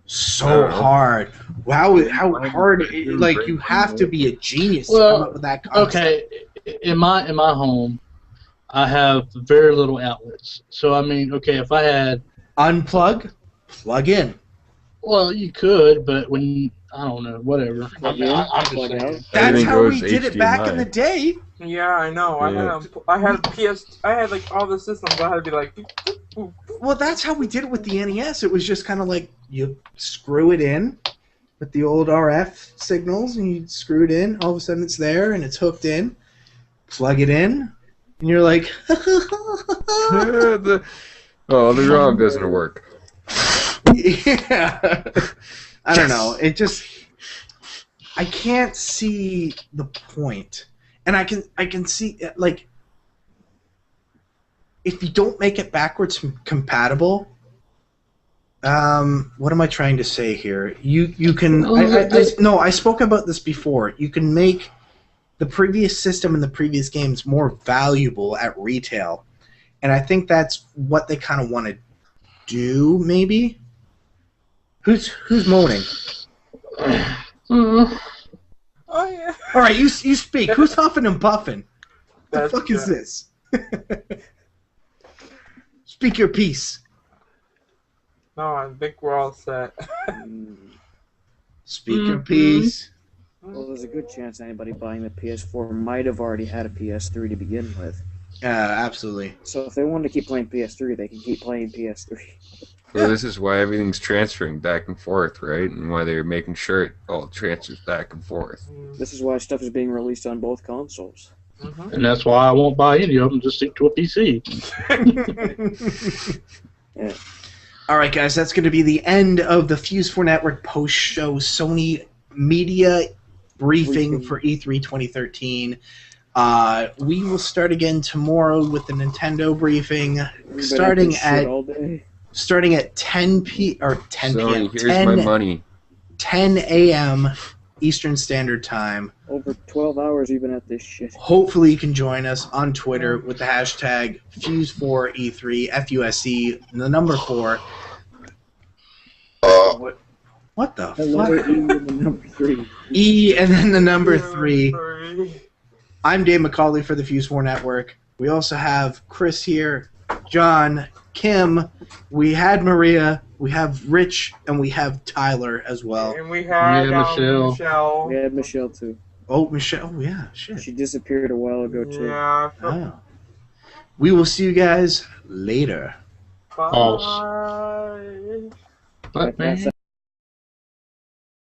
So hard. Wow, how hard. Like, you have to be a genius to come up with that console. Okay, in my home, I have very little outlets. So, I mean, okay, if I had... Unplug, plug in. Well, you could, but when... I don't know, whatever. I'm just saying. That's Everything how we goes did it back in HDMI. the day. Yeah, I know. I had like all the systems. I had to be like. Well, that's how we did it with the NES. It was just kind of like you screw it in with the old RF signals, and you screw it in. All of a sudden, it's there and it's hooked in. Plug it in, and you're like, the ROM doesn't work. yeah. I don't know. It just, I can't see the point, and I can see like, if you don't make it backwards compatible, what am I trying to say here? You can. I spoke about this before. You can make the previous system and the previous games more valuable at retail, and I think that's what they kind of want to do. Maybe. Who's moaning? Oh yeah. All right, you speak. Who's huffing and puffing? What the fuck is good. this? Speak your piece. No, I think we're all set. Speak your piece. Well, there's a good chance anybody buying the PS4 might have already had a PS3 to begin with. Absolutely. So if they want to keep playing PS3, they can keep playing PS3. Well, this is why everything's transferring back and forth, right? And why they're making sure it all transfers back and forth. This is why stuff is being released on both consoles. And that's why I won't buy any of them. Just stick to a PC. Yeah. All right, guys, that's going to be the end of the Fuse-4 Network post-show Sony media briefing for E3 2013. We will start again tomorrow with the Nintendo briefing, starting at 10 p.m. Sony, here's my money. 10 a.m. Eastern Standard Time. Over 12 hours you've been at this shit. Hopefully you can join us on Twitter with the hashtag Fuse4E3, FUSE, and the number 4. What the The letter fuck? E and the number 3. E and then the number 3. I'm Dave McCauley for the Fuse-4 Network. We also have Chris here, John, Kim, we had Maria, we have Rich, and we have Tyler as well. And we had Michelle. We had Michelle too. Oh, Michelle, oh, yeah, shit. She disappeared a while ago too. Yeah. Oh. We will see you guys later. Bye. False. But, man.